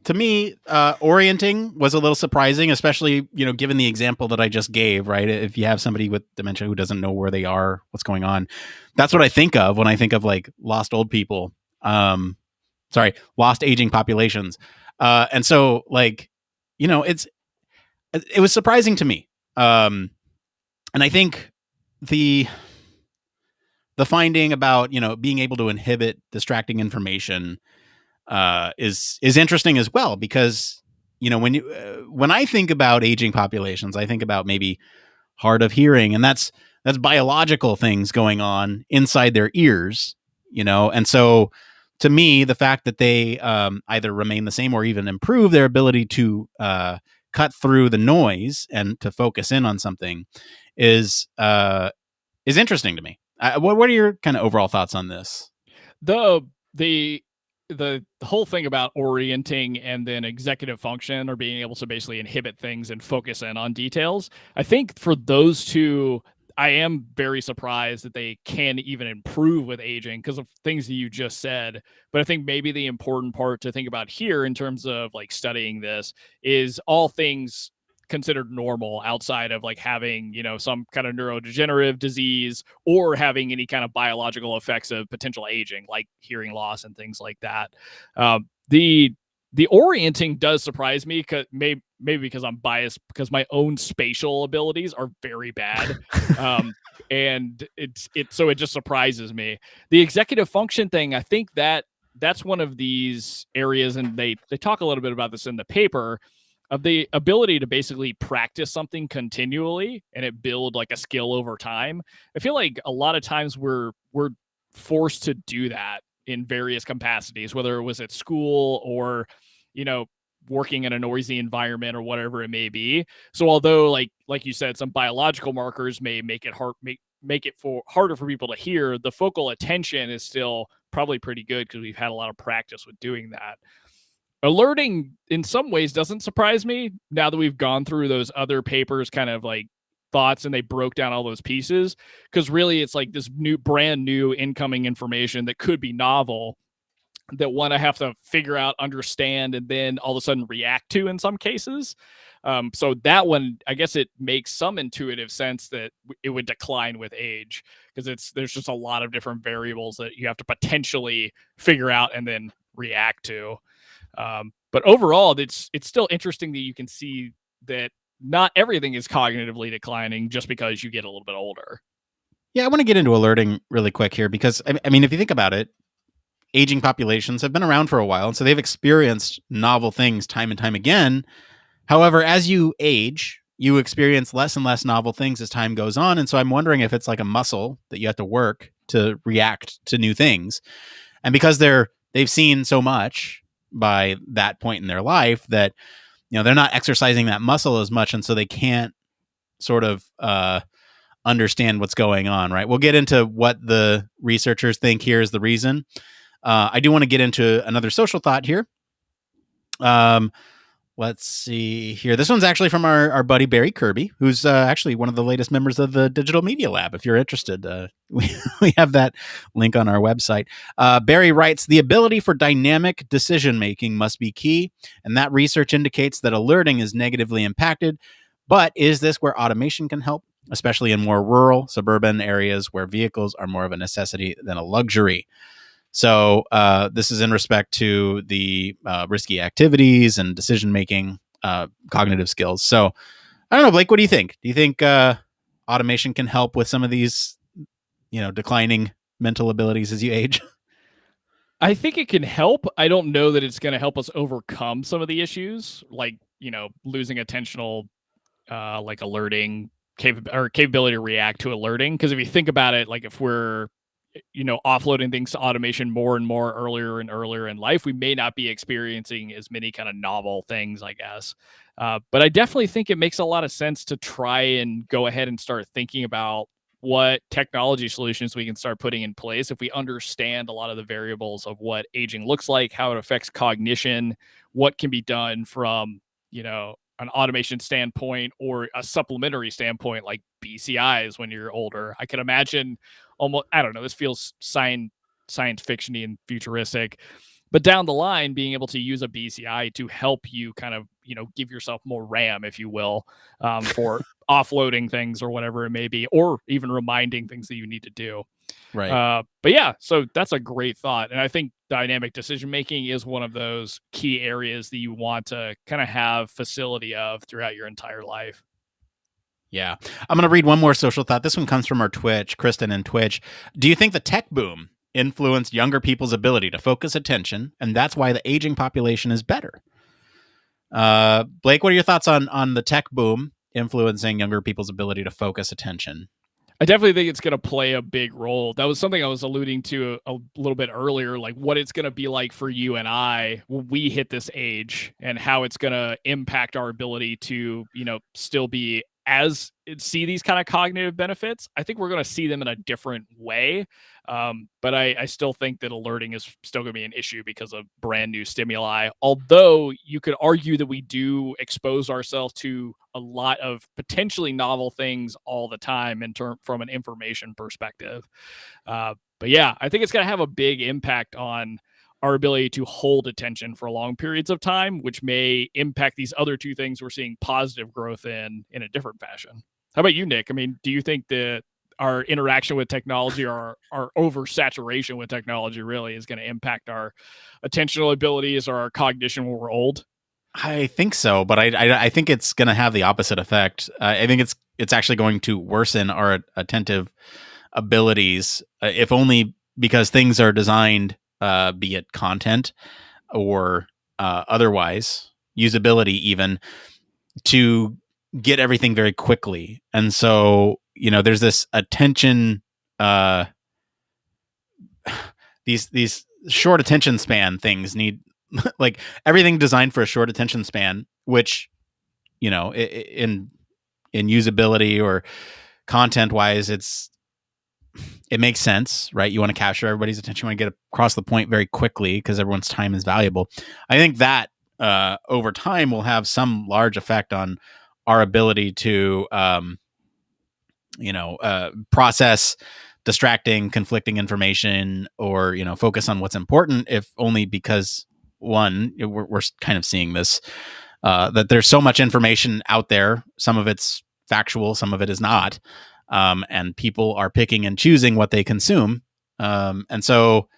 to me, orienting was a little surprising, especially, given the example that I just gave, right? If you have somebody with dementia who doesn't know where they are, what's going on, that's what I think of when I think of like lost old people. lost aging populations. And so like, it was surprising to me. And I think the finding about, being able to inhibit distracting information is interesting as well, because, when I think about aging populations, I think about maybe hard of hearing, and that's biological things going on inside their ears, and so to me, the fact that they either remain the same or even improve their ability to cut through the noise and to focus in on something is interesting to me. What are your kind of overall thoughts on this? The whole thing about orienting and then executive function, or being able to basically inhibit things and focus in on details, I think for those two, I am very surprised that they can even improve with aging because of things that you just said. But I think maybe the important part to think about here in terms of like studying this is all things considered normal outside of like having, some kind of neurodegenerative disease or having any kind of biological effects of potential aging, like hearing loss and things like that. The orienting does surprise me, because maybe because I'm biased, because my own spatial abilities are very bad. And so it just surprises me. The executive function thing, I think that's one of these areas, and they talk a little bit about this in the paper, of the ability to basically practice something continually and it build like a skill over time. I feel like a lot of times we're forced to do that in various capacities, whether it was at school or, working in a noisy environment or whatever it may be. So although like you said, some biological markers may make it harder for people to hear, the focal attention is still probably pretty good because we've had a lot of practice with doing that. Alerting in some ways doesn't surprise me now that we've gone through those other papers kind of like thoughts and they broke down all those pieces, because really it's like this brand new incoming information that could be novel, that one I have to figure out, understand, and then all of a sudden react to in some cases. So that one, I guess it makes some intuitive sense that it would decline with age, because there's just a lot of different variables that you have to potentially figure out and then react to. But overall, it's still interesting that you can see that not everything is cognitively declining just because you get a little bit older. Yeah, I want to get into alerting really quick here, because I mean, if you think about it, aging populations have been around for a while, and so they've experienced novel things time and time again. However, as you age, you experience less and less novel things as time goes on. And so I'm wondering if it's like a muscle that you have to work to react to new things. And because they've seen so much by that point in their life that, they're not exercising that muscle as much. And so they can't sort of understand what's going on, right? We'll get into what the researchers think here is the reason. I do want to get into another social thought here. Let's see here. This one's actually from our buddy Barry Kirby, who's actually one of the latest members of the Digital Media Lab. If you're interested, we have that link on our website. Barry writes, the ability for dynamic decision-making must be key, and that research indicates that alerting is negatively impacted. But is this where automation can help, especially in more rural, suburban areas where vehicles are more of a necessity than a luxury? So this is in respect to the risky activities and decision-making cognitive skills. So I don't know, Blake, what do you think? Do you think automation can help with some of these, declining mental abilities as you age? I think it can help. I don't know that it's going to help us overcome some of the issues, like, losing attentional, like alerting capability to react to alerting. Because if you think about it, like if we're offloading things to automation more and more earlier and earlier in life, we may not be experiencing as many kind of novel things, I guess. But I definitely think it makes a lot of sense to try and go ahead and start thinking about what technology solutions we can start putting in place if we understand a lot of the variables of what aging looks like, how it affects cognition, what can be done from, an automation standpoint or a supplementary standpoint like BCIs when you're older. I can imagine almost, I don't know, this feels science fiction-y and futuristic, but down the line, being able to use a BCI to help you kind of, give yourself more RAM, if you will, for offloading things or whatever it may be, or even reminding things that you need to do. Right. But yeah, so that's a great thought. And I think dynamic decision making is one of those key areas that you want to kind of have facility of throughout your entire life. Yeah. I'm going to read one more social thought. This one comes from our Twitch, Kristen in Twitch. Do you think the tech boom influenced younger people's ability to focus attention, and that's why the aging population is better? Blake, what are your thoughts on the tech boom influencing younger people's ability to focus attention? I definitely think it's going to play a big role. That was something I was alluding to a little bit earlier, like what it's going to be like for you and I when we hit this age, and how it's going to impact our ability to, still be see these kind of cognitive benefits. I think we're going to see them in a different way. But I still think that alerting is still going to be an issue because of brand new stimuli. Although you could argue that we do expose ourselves to a lot of potentially novel things all the time from an information perspective. But yeah, I think it's going to have a big impact on our ability to hold attention for long periods of time, which may impact these other two things we're seeing positive growth in a different fashion. How about you, Nick? I mean, do you think that our interaction with technology, or our oversaturation with technology, really is going to impact our attentional abilities or our cognition when we're old? I think so, but I think it's going to have the opposite effect. I think it's actually going to worsen our attentive abilities, if only because things are designed, be it content or otherwise, usability even, to get everything very quickly. And so, there's this attention, these short attention span things need like everything designed for a short attention span, which, in usability or content wise, it makes sense, right? You want to capture everybody's attention. You want to get across the point very quickly because everyone's time is valuable. I think that over time will have some large effect on our ability to, process distracting, conflicting information, or, focus on what's important, if only because, one, we're kind of seeing this, that there's so much information out there. Some of it's factual, some of it is not. And people are picking and choosing what they consume. And so,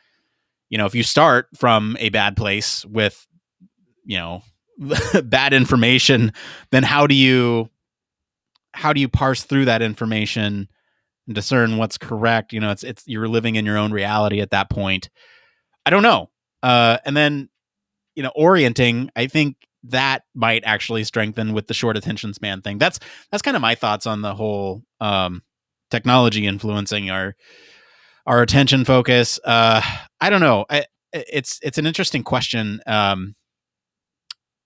if you start from a bad place with, bad information, then how do you parse through that information and discern what's correct? It's you're living in your own reality at that point. I don't know. And then, orienting, I think that might actually strengthen with the short attention span thing. That's kind of my thoughts on the whole technology influencing our attention focus. I don't know. It's an interesting question,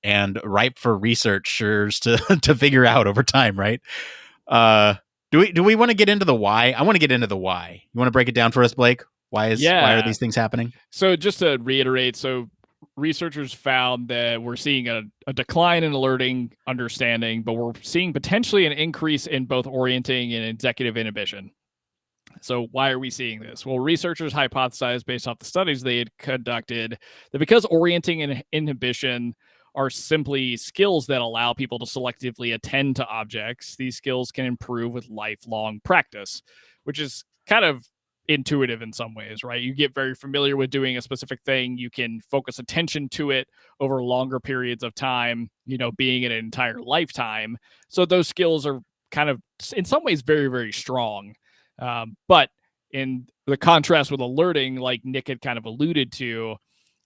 and ripe for researchers to to figure out over time, right? Do we want to get into the why? I want to get into the why. You want to break it down for us, Blake? Why are these things happening? So just to reiterate, researchers found that we're seeing a decline in alerting understanding, but we're seeing potentially an increase in both orienting and executive inhibition. So why are we seeing this? Well, researchers hypothesized based off the studies they had conducted that because orienting and inhibition are simply skills that allow people to selectively attend to objects, these skills can improve with lifelong practice, which is kind of intuitive in some ways, right? You get very familiar with doing a specific thing. You can focus attention to it over longer periods of time, being an entire lifetime. So those skills are kind of, in some ways, very, very strong. But in the contrast with alerting, like Nick had kind of alluded to,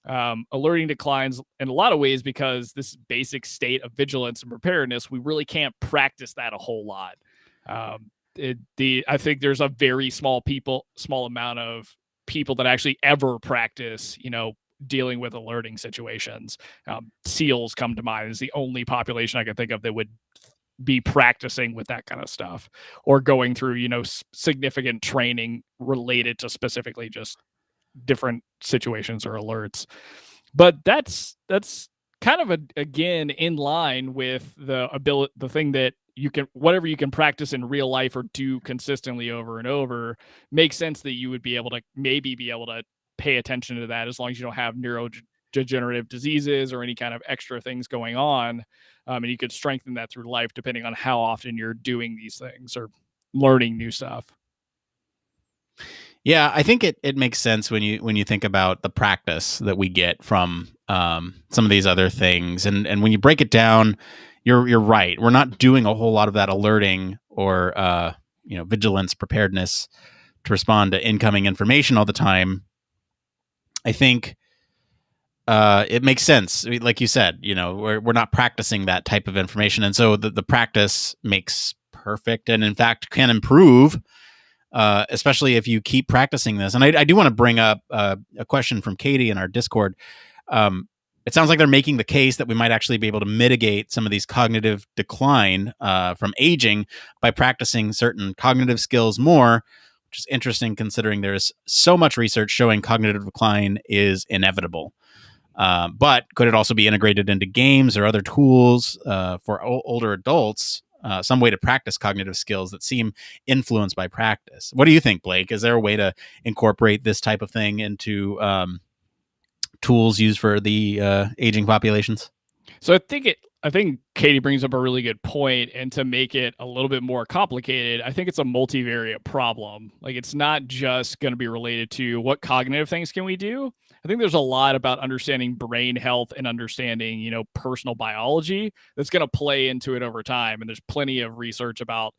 alerting declines in a lot of ways because this basic state of vigilance and preparedness, we really can't practice that a whole lot. I think there's a very small amount of people that actually ever practice, dealing with alerting situations. SEALs come to mind as the only population I can think of that would be practicing with that kind of stuff, or going through, significant training related to specifically just different situations or alerts. But that's kind of again in line with the thing that whatever you can practice in real life or do consistently over and over, makes sense that you would be able to pay attention to that, as long as you don't have neurodegenerative diseases or any kind of extra things going on. And you could strengthen that through life depending on how often you're doing these things or learning new stuff. Yeah, I think it makes sense when you think about the practice that we get from some of these other things, and when you break it down, you're right. We're not doing a whole lot of that alerting or vigilance, preparedness to respond to incoming information all the time. I think it makes sense, like you said. We're not practicing that type of information, and so the practice makes perfect, and in fact can improve. Especially if you keep practicing this. And I do want to bring up a question from Katie in our Discord. It sounds like they're making the case that we might actually be able to mitigate some of these cognitive decline from aging by practicing certain cognitive skills more, which is interesting considering there's so much research showing cognitive decline is inevitable. But could it also be integrated into games or other tools for older adults? Some way to practice cognitive skills that seem influenced by practice. What do you think, Blake? Is there a way to incorporate this type of thing into tools used for the aging populations? So I think Katie brings up a really good point, and to make it a little bit more complicated, I think it's a multivariate problem. Like, it's not just going to be related to what cognitive things can we do. I think there's a lot about understanding brain health and understanding, personal biology that's going to play into it over time. And there's plenty of research about,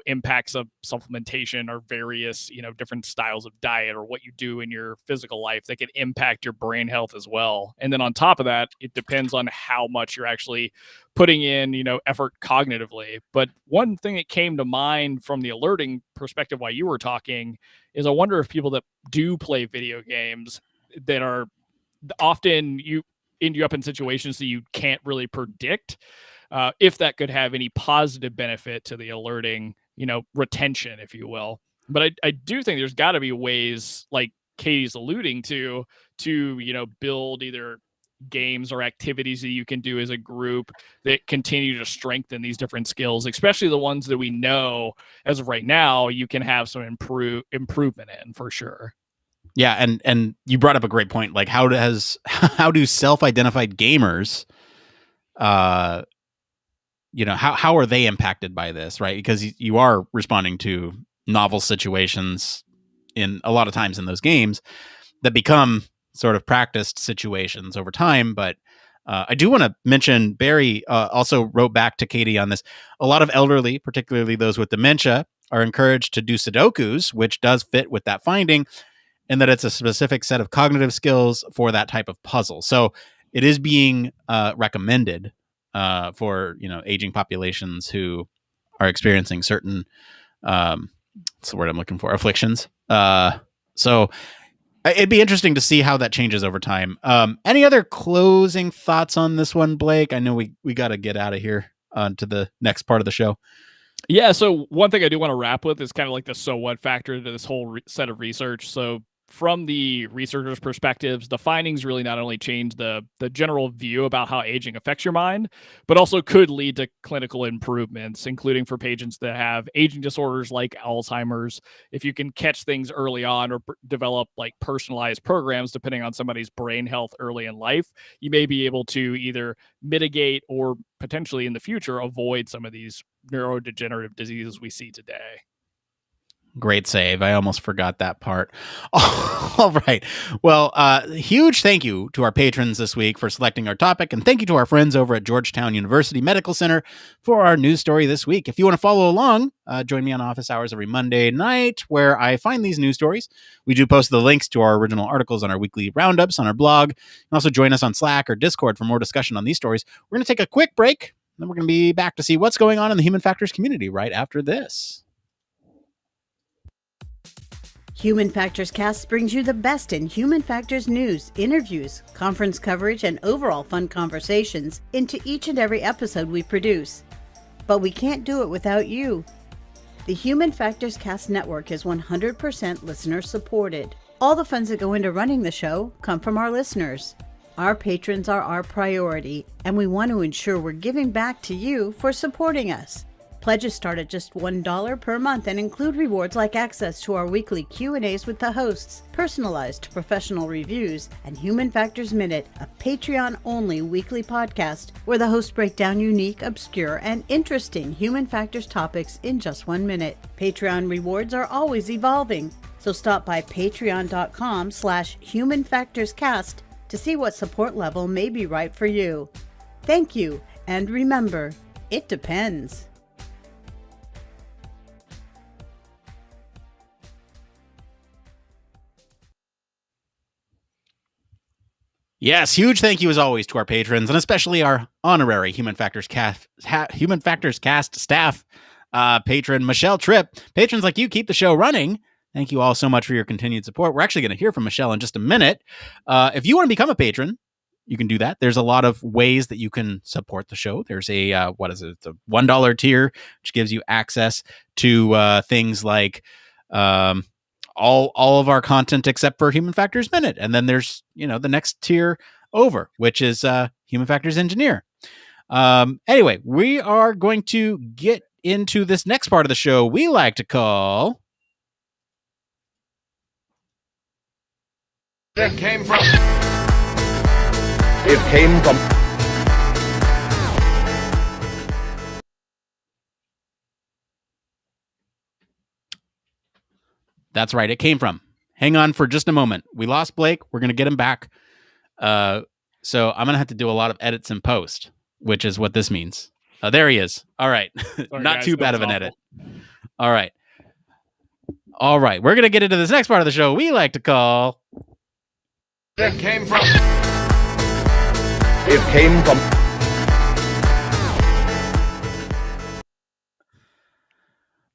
impacts of supplementation or various, different styles of diet or what you do in your physical life that can impact your brain health as well. And then on top of that, it depends on how much you're actually putting in, effort cognitively. But one thing that came to mind from the alerting perspective while you were talking is I wonder if people that do play video games that are often end you up in situations that you can't really predict, if that could have any positive benefit to the alerting, retention, if you will. But I do think there's got to be ways, like Katie's alluding to build either games or activities that you can do as a group that continue to strengthen these different skills, especially the ones that we know as of right now you can have some improvement in, for sure. Yeah, and you brought up a great point. Like, how do self-identified gamers, how are they impacted by this, right? Because you are responding to novel situations in a lot of times in those games that become sort of practiced situations over time. But I do want to mention Barry also wrote back to Katie on this. A lot of elderly, particularly those with dementia, are encouraged to do Sudokus, which does fit with that finding, and that it's a specific set of cognitive skills for that type of puzzle. So it is being recommended for aging populations who are experiencing certain what's the word I'm looking for, afflictions. So it'd be interesting to see how that changes over time. Any other closing thoughts on this one, Blake? I know we got to get out of here to the next part of the show. Yeah, so one thing I do want to wrap with is kind of like the so what factor to this whole set of research. So from the researchers' perspectives, the findings really not only change the general view about how aging affects your mind, but also could lead to clinical improvements, including for patients that have aging disorders like Alzheimer's. If you can catch things early on or develop like personalized programs depending on somebody's brain health early in life, you may be able to either mitigate or potentially in the future avoid some of these neurodegenerative diseases we see today. Great save. I almost forgot that part. All right. Well, huge thank you to our patrons this week for selecting our topic. And thank you to our friends over at Georgetown University Medical Center for our news story this week. If you want to follow along, join me on office hours every Monday night where I find these news stories. We do post the links to our original articles on our weekly roundups on our blog. And also join us on Slack or Discord for more discussion on these stories. We're going to take a quick break. Then we're going to be back to see what's going on in the human factors community right after this. Human Factors Cast brings you the best in human factors news, interviews, conference coverage, and overall fun conversations into each and every episode we produce. But we can't do it without you. The Human Factors Cast network is 100% listener supported. All the funds that go into running the show come from our listeners. Our patrons are our priority, and we want to ensure we're giving back to you for supporting us. Pledges start at just $1 per month and include rewards like access to our weekly Q&As with the hosts, personalized professional reviews, and Human Factors Minute, a Patreon-only weekly podcast where the hosts break down unique, obscure, and interesting human factors topics in just 1 minute. Patreon rewards are always evolving, So stop by patreon.com/humanfactorscast to see what support level may be right for you. Thank you, and remember, it depends. Yes, huge thank you as always to our patrons, and especially our honorary Human Factors Cast staff patron, Michelle Tripp. Patrons like you keep the show running. Thank you all so much for your continued support. We're actually going to hear from Michelle in just a minute. If you want to become a patron, you can do that. There's a lot of ways that you can support the show. There's a, It's a $1 tier, which gives you access to things like all of our content except for Human Factors Minute. And then there's, the next tier over, which is Human Factors Engineer. Anyway, we are going to get into this next part of the show we like to call... It came from... That's right. It came from. Hang on for just a moment. We lost Blake. We're going to get him back. So I'm going to have to do a lot of edits in post, which is what this means. There he is. All right. Sorry, Not guys, too bad of an awful. edit. All right. We're going to get into this next part of the show we like to call... It came from...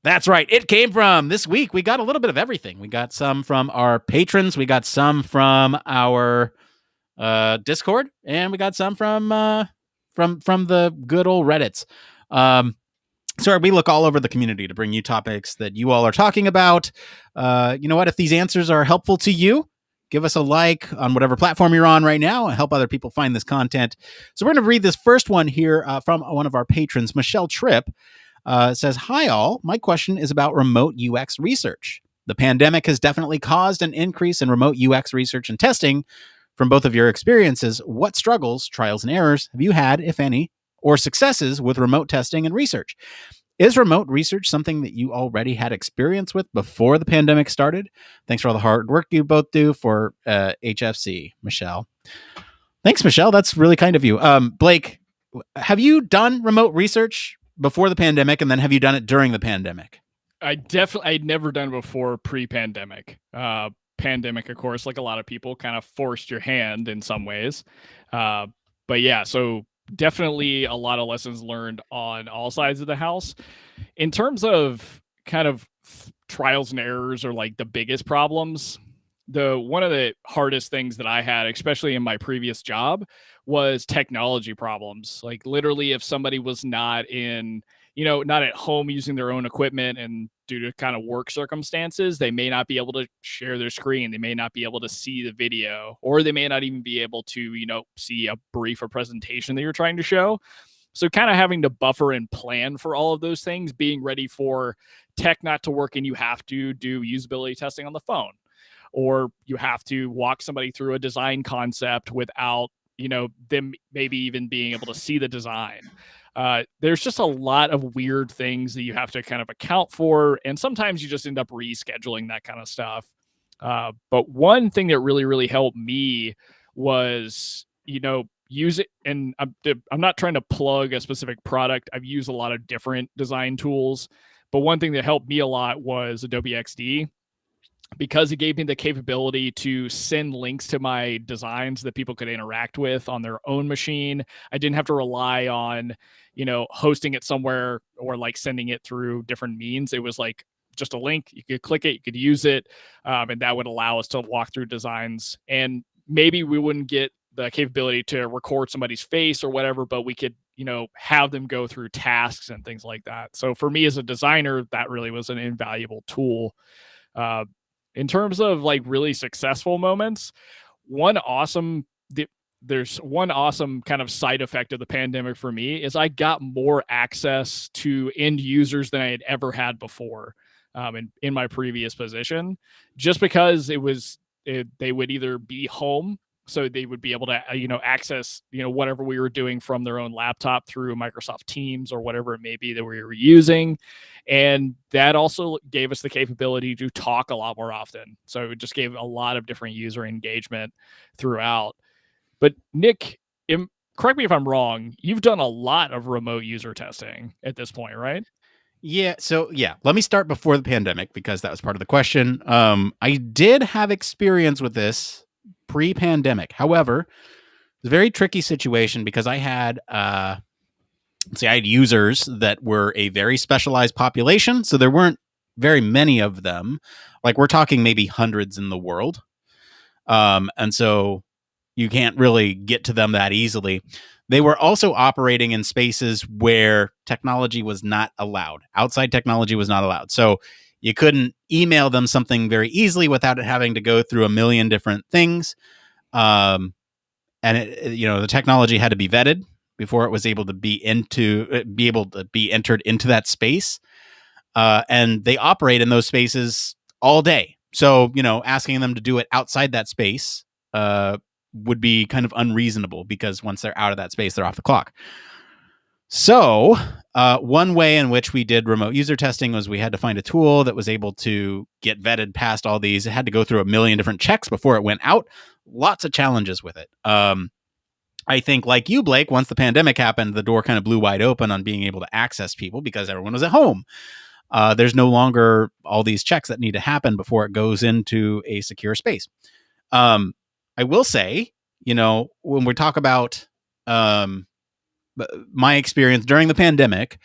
That's right. It came from. This week, we got a little bit of everything. We got some from our patrons. We got some from our Discord, and we got some from the good old Reddits. So we look all over the community to bring you topics that you all are talking about. You know what? If these answers are helpful to you, give us a like on whatever platform you're on right now and help other people find this content. So we're going to read this first one here from one of our patrons, Michelle Tripp. Says, "Hi all, my question is about remote UX research. The pandemic has definitely caused an increase in remote UX research and testing. From both of your experiences, what struggles, trials, and errors have you had, if any, or successes with remote testing and research? Is remote research something that you already had experience with before the pandemic started? Thanks for all the hard work you both do for HFC, Michelle." Thanks, Michelle. That's really kind of you. Blake, have you done remote research before the pandemic, and then have you done it during the pandemic? I'd never done it before pre-pandemic. Pandemic, of course, like a lot of people, kind of forced your hand in some ways. But yeah, so definitely a lot of lessons learned on all sides of the house. In terms of kind of trials and errors or like the biggest problems, one of the hardest things that I had, especially in my previous job, was technology problems. Like literally if somebody was not not at home using their own equipment, and due to kind of work circumstances, they may not be able to share their screen. They may not be able to see the video, or they may not even be able to, see a brief or presentation that you're trying to show. So kind of having to buffer and plan for all of those things, being ready for tech not to work and you have to do usability testing on the phone, or you have to walk somebody through a design concept without, them maybe even being able to see the design. There's just a lot of weird things that you have to kind of account for. And sometimes you just end up rescheduling that kind of stuff. But one thing that really, really helped me was, use it. And I'm not trying to plug a specific product. I've used a lot of different design tools, but one thing that helped me a lot was Adobe Xd, because it gave me the capability to send links to my designs that people could interact with on their own machine. I didn't have to rely on, hosting it somewhere or like sending it through different means. It was like just a link. You could click it, you could use it, and that would allow us to walk through designs. And maybe we wouldn't get the capability to record somebody's face or whatever, but we could, have them go through tasks and things like that. So for me as a designer, that really was an invaluable tool. In terms of like really successful moments, there's one awesome kind of side effect of the pandemic for me is I got more access to end users than I had ever had before in my previous position, just because they would either be home so they would be able to, access, whatever we were doing from their own laptop through Microsoft Teams or whatever it may be that we were using. And that also gave us the capability to talk a lot more often. So it just gave a lot of different user engagement throughout. But Nick, correct me if I'm wrong, you've done a lot of remote user testing at this point, right? Yeah. So let me start before the pandemic because that was part of the question. I did have experience with this pre-pandemic. However, it's a very tricky situation because I had I had users that were a very specialized population, so there weren't very many of them. Like we're talking maybe hundreds in the world. And so you can't really get to them that easily. They were also operating in spaces where technology was not allowed. Outside technology was not allowed. So you couldn't email them something very easily without it having to go through a million different things. And the technology had to be vetted before it was able to be entered into that space. And they operate in those spaces all day. So, asking them to do it outside that space would be kind of unreasonable because once they're out of that space, they're off the clock. So one way in which we did remote user testing was we had to find a tool that was able to get vetted past all these. It had to go through a million different checks before it went out. Lots of challenges with it. I think like you, Blake, once the pandemic happened, the door kind of blew wide open on being able to access people because everyone was at home. There's no longer all these checks that need to happen before it goes into a secure space. I will say, when we talk about my experience during the pandemic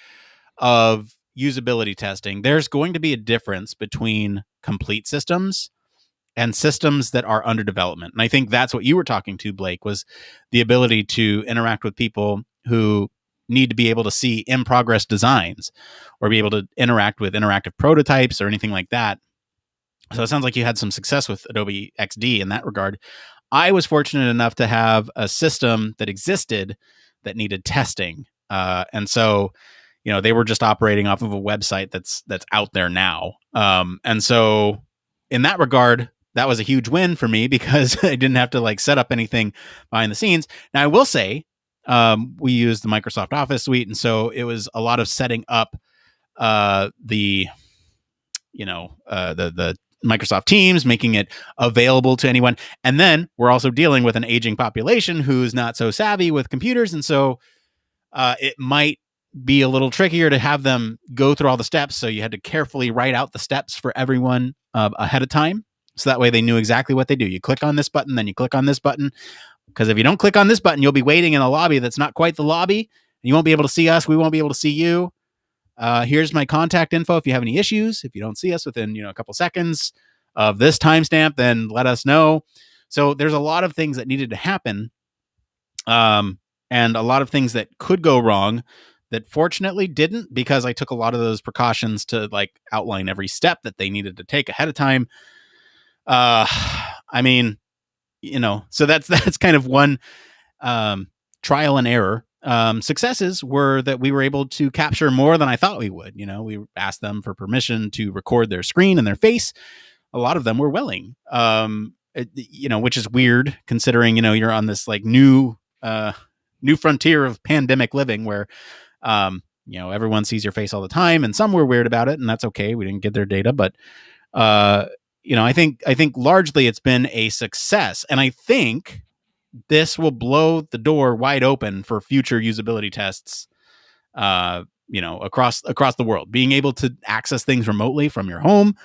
of usability testing, there's going to be a difference between complete systems and systems that are under development. And I think that's what you were talking to, Blake, was the ability to interact with people who need to be able to see in progress designs or be able to interact with interactive prototypes or anything like that. So it sounds like you had some success with Adobe Xd in that regard. I was fortunate enough to have a system that existed that needed testing. And so, they were just operating off of a website that's out there now. And so in that regard, that was a huge win for me because I didn't have to set up anything behind the scenes. Now I will say, we used the Microsoft Office suite. And so it was a lot of setting up the Microsoft Teams, making it available to anyone. And then we're also dealing with an aging population who's not so savvy with computers. And so it might be a little trickier to have them go through all the steps. So you had to carefully write out the steps for everyone ahead of time. So that way they knew exactly what they do. You click on this button, then you click on this button. Because if you don't click on this button, you'll be waiting in a lobby that's not quite the lobby. And you won't be able to see us. We won't be able to see you. Here's my contact info. If you have any issues, if you don't see us within, a couple seconds of this timestamp, then let us know. So there's a lot of things that needed to happen. And a lot of things that could go wrong that fortunately didn't, because I took a lot of those precautions to outline every step that they needed to take ahead of time. So that's kind of one, trial and error. Successes were that we were able to capture more than I thought we would. We asked them for permission to record their screen and their face. A lot of them were willing, which is weird considering, you're on this new frontier of pandemic living where, everyone sees your face all the time, and some were weird about it, and that's okay. We didn't get their data, but, I think largely it's been a success, and I think this will blow the door wide open for future usability tests, across the world. Being able to access things remotely from your home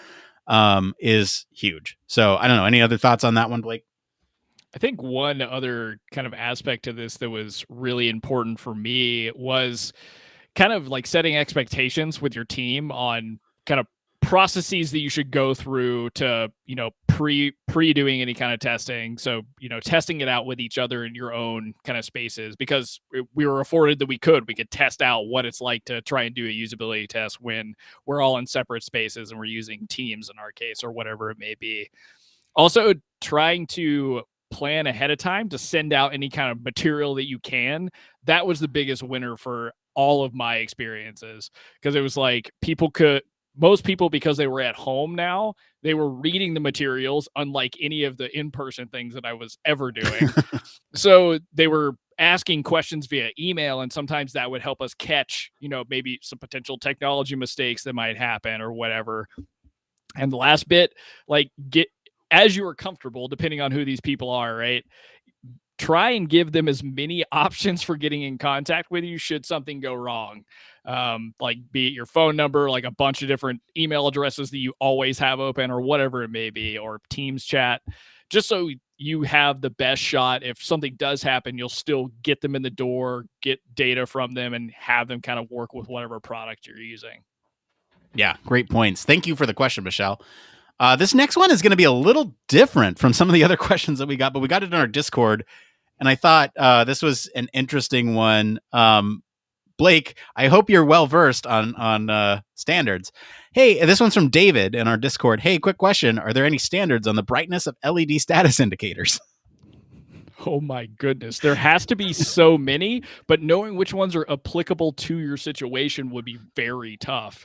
is huge. So I don't know. Any other thoughts on that one, Blake? I think one other kind of aspect to this that was really important for me was kind of setting expectations with your team on kind of processes that you should go through to, pre doing any kind of testing. So, testing it out with each other in your own kind of spaces, because we were afforded that we could test out what it's like to try and do a usability test when we're all in separate spaces and we're using Teams in our case or whatever it may be. Also, trying to plan ahead of time to send out any kind of material that you can. That was the biggest winner for all of my experiences, because it was people could, most people, because they were at home now, they were reading the materials, unlike any of the in-person things that I was ever doing. So they were asking questions via email, and sometimes that would help us catch, maybe some potential technology mistakes that might happen or whatever. And the last bit, get as you are comfortable, depending on who these people are, right? Try and give them as many options for getting in contact with you should something go wrong. Be it your phone number, like a bunch of different email addresses that you always have open or whatever it may be, or Teams chat, just so you have the best shot. If something does happen, you'll still get them in the door, get data from them, and have them kind of work with whatever product you're using. Yeah, great points. Thank you for the question, Michelle. This next one is going to be a little different from some of the other questions that we got, but we got it in our Discord. And I thought this was an interesting one. Blake, I hope you're well versed on standards. Hey, this one's from David in our Discord. Hey, quick question. Are there any standards on the brightness of LED status indicators? Oh my goodness. There has to be so many, but knowing which ones are applicable to your situation would be very tough.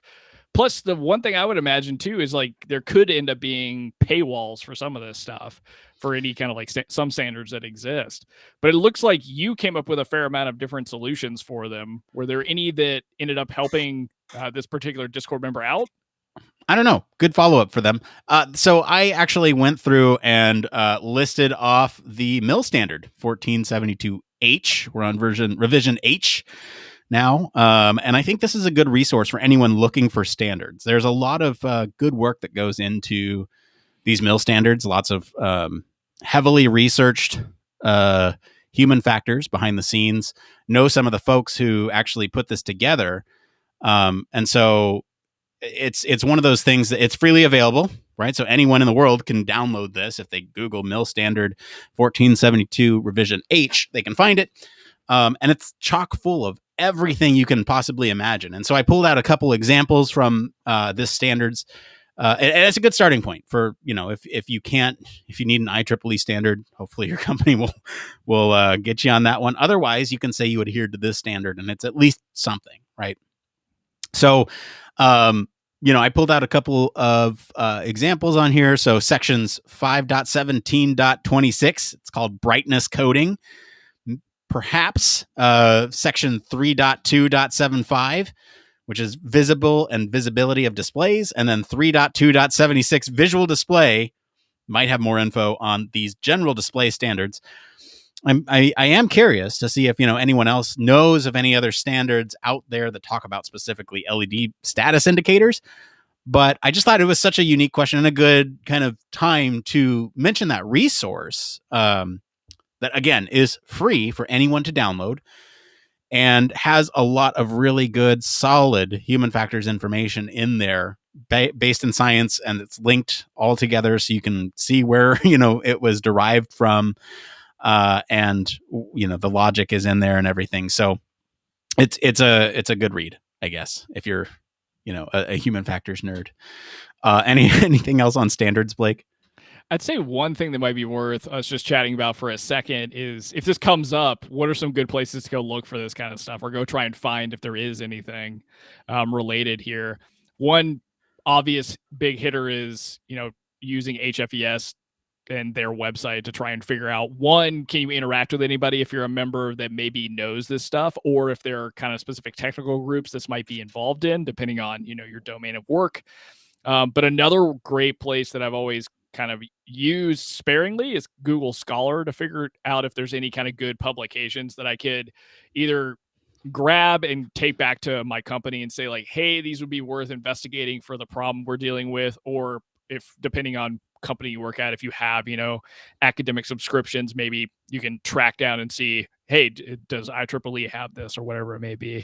Plus, the one thing I would imagine too is there could end up being paywalls for some of this stuff for any kind of some standards that exist. But it looks like you came up with a fair amount of different solutions for them. Were there any that ended up helping this particular Discord member out? I don't know. Good follow-up for them. So I actually went through and listed off the MIL standard 1472H. We're on revision H now. And I think this is a good resource for anyone looking for standards. There's a lot of good work that goes into these MIL standards, lots of heavily researched human factors behind the scenes, know some of the folks who actually put this together. And so it's one of those things that it's freely available, right? So anyone in the world can download this. If they Google MIL standard 1472 revision H, they can find it. And it's chock full of everything you can possibly imagine. And so I pulled out a couple examples from this standards. And it's a good starting point for, if you need an IEEE standard, hopefully your company will get you on that one. Otherwise, you can say you adhere to this standard and it's at least something, right? So, I pulled out a couple of examples on here. So sections 5.17.26, it's called brightness coding. Perhaps section 3.2.75, which is visible and visibility of displays. And then 3.2.76 visual display might have more info on these general display standards. I am curious to see if anyone else knows of any other standards out there that talk about specifically LED status indicators. But I just thought it was such a unique question and a good kind of time to mention that resource that, again, is free for anyone to download and has a lot of really good, solid human factors information in there based in science, and it's linked all together so you can see where it was derived from. And the logic is in there and everything. So it's a good read, I guess, if you're, a human factors nerd. Anything else on standards, Blake? I'd say one thing that might be worth us just chatting about for a second is if this comes up, what are some good places to go look for this kind of stuff or go try and find if there is anything related here. One obvious big hitter is, using HFES and their website to try and figure out, one, can you interact with anybody if you're a member that maybe knows this stuff, or if there are kind of specific technical groups this might be involved in, depending on, your domain of work. But another great place that I've always kind of used sparingly is Google Scholar to figure out if there's any kind of good publications that I could either grab and take back to my company and say hey, these would be worth investigating for the problem we're dealing with, or if depending on company you work at, if you have, academic subscriptions, maybe you can track down and see, hey, does IEEE have this or whatever it may be.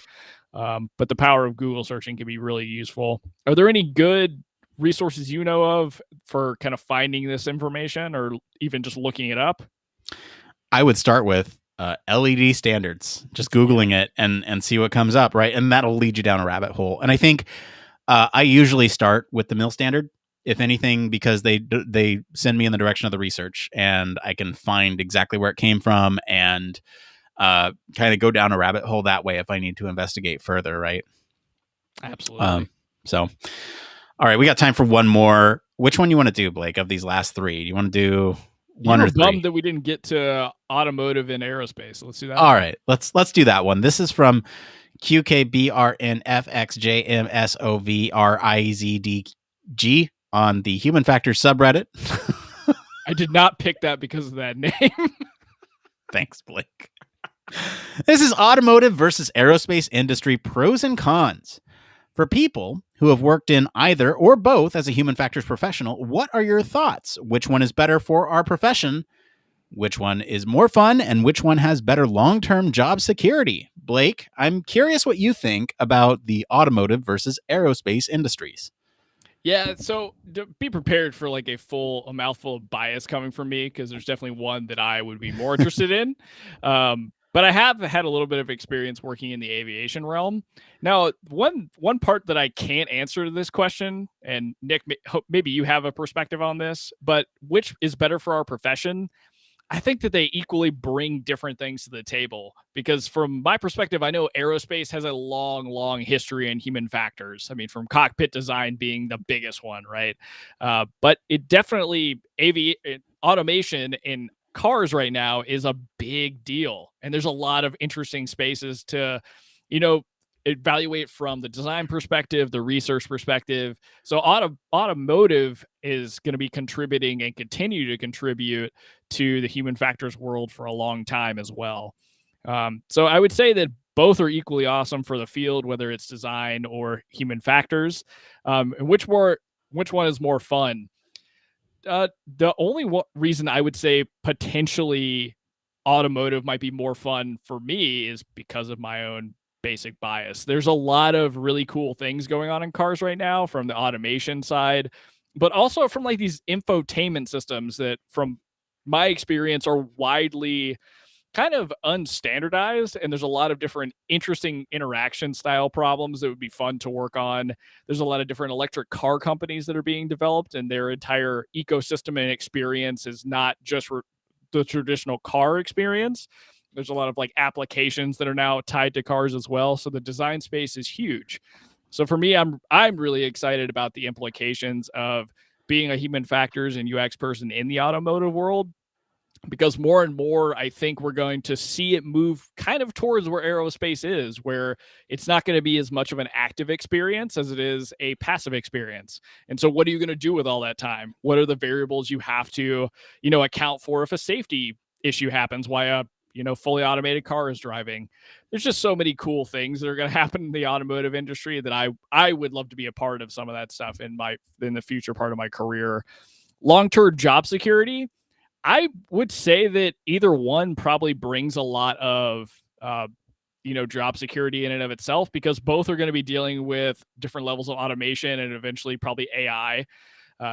But the power of Google searching can be really useful. Are there any good resources you know of for kind of finding this information or even just looking it up? I would start with LED standards, just Googling it and see what comes up, right? And that'll lead you down a rabbit hole. And I think I usually start with the MIL standard, if anything, because they send me in the direction of the research and I can find exactly where it came from and kind of go down a rabbit hole that way if I need to investigate further, right? Absolutely. All right, we got time for one more. Which one you want to do, Blake, of these last three? You want to do one or three? Bummed that we didn't get to automotive and aerospace. Let's do that. All right, let's do that one. This is from QKBRNFXJMSOVRIZDG on the Human Factors subreddit. I did not pick that because of that name. Thanks, Blake. This is automotive versus aerospace industry pros and cons. For people who have worked in either or both as a human factors professional, what are your thoughts? Which one is better for our profession? Which one is more fun? And which one has better long-term job security? Blake, I'm curious what you think about the automotive versus aerospace industries. Yeah, so be prepared for like a mouthful of bias coming from me, because there's definitely one that I would be more interested in. But I have had a little bit of experience working in the aviation realm. Now, one part that I can't answer to this question, and Nick, maybe you have a perspective on this, but which is better for our profession? I think that they equally bring different things to the table, because from my perspective, I know aerospace has a long history in human factors. I mean, from cockpit design being the biggest one, right? But it definitely, automation in cars right now is a big deal. And there's a lot of interesting spaces to, evaluate from the design perspective, the research perspective. So automotive is going to be contributing and continue to contribute to the human factors world for a long time as well. So I would say that both are equally awesome for the field, whether it's design or human factors. And which one is more fun? The only reason I would say potentially automotive might be more fun for me is because of my own basic bias. There's a lot of really cool things going on in cars right now from the automation side, but also from like these infotainment systems that, from my experience, are widely kind of unstandardized, and there's a lot of different interesting interaction style problems that would be fun to work on. There's a lot of different electric car companies that are being developed, and their entire ecosystem and experience is not just the traditional car experience. There's a lot of like applications that are now tied to cars as well. So the design space is huge. So for me, I'm really excited about the implications of being a human factors and UX person in the automotive world, because more and more, I think we're going to see it move kind of towards where aerospace is, where it's not going to be as much of an active experience as it is a passive experience. And so what are you going to do with all that time? What are the variables you have to, account for if a safety issue happens while a fully automated car is driving? There's just so many cool things that are going to happen in the automotive industry that I would love to be a part of some of that stuff in the future part of my career. Long-term job security, I would say that either one probably brings a lot of, job security in and of itself, because both are going to be dealing with different levels of automation and eventually probably AI.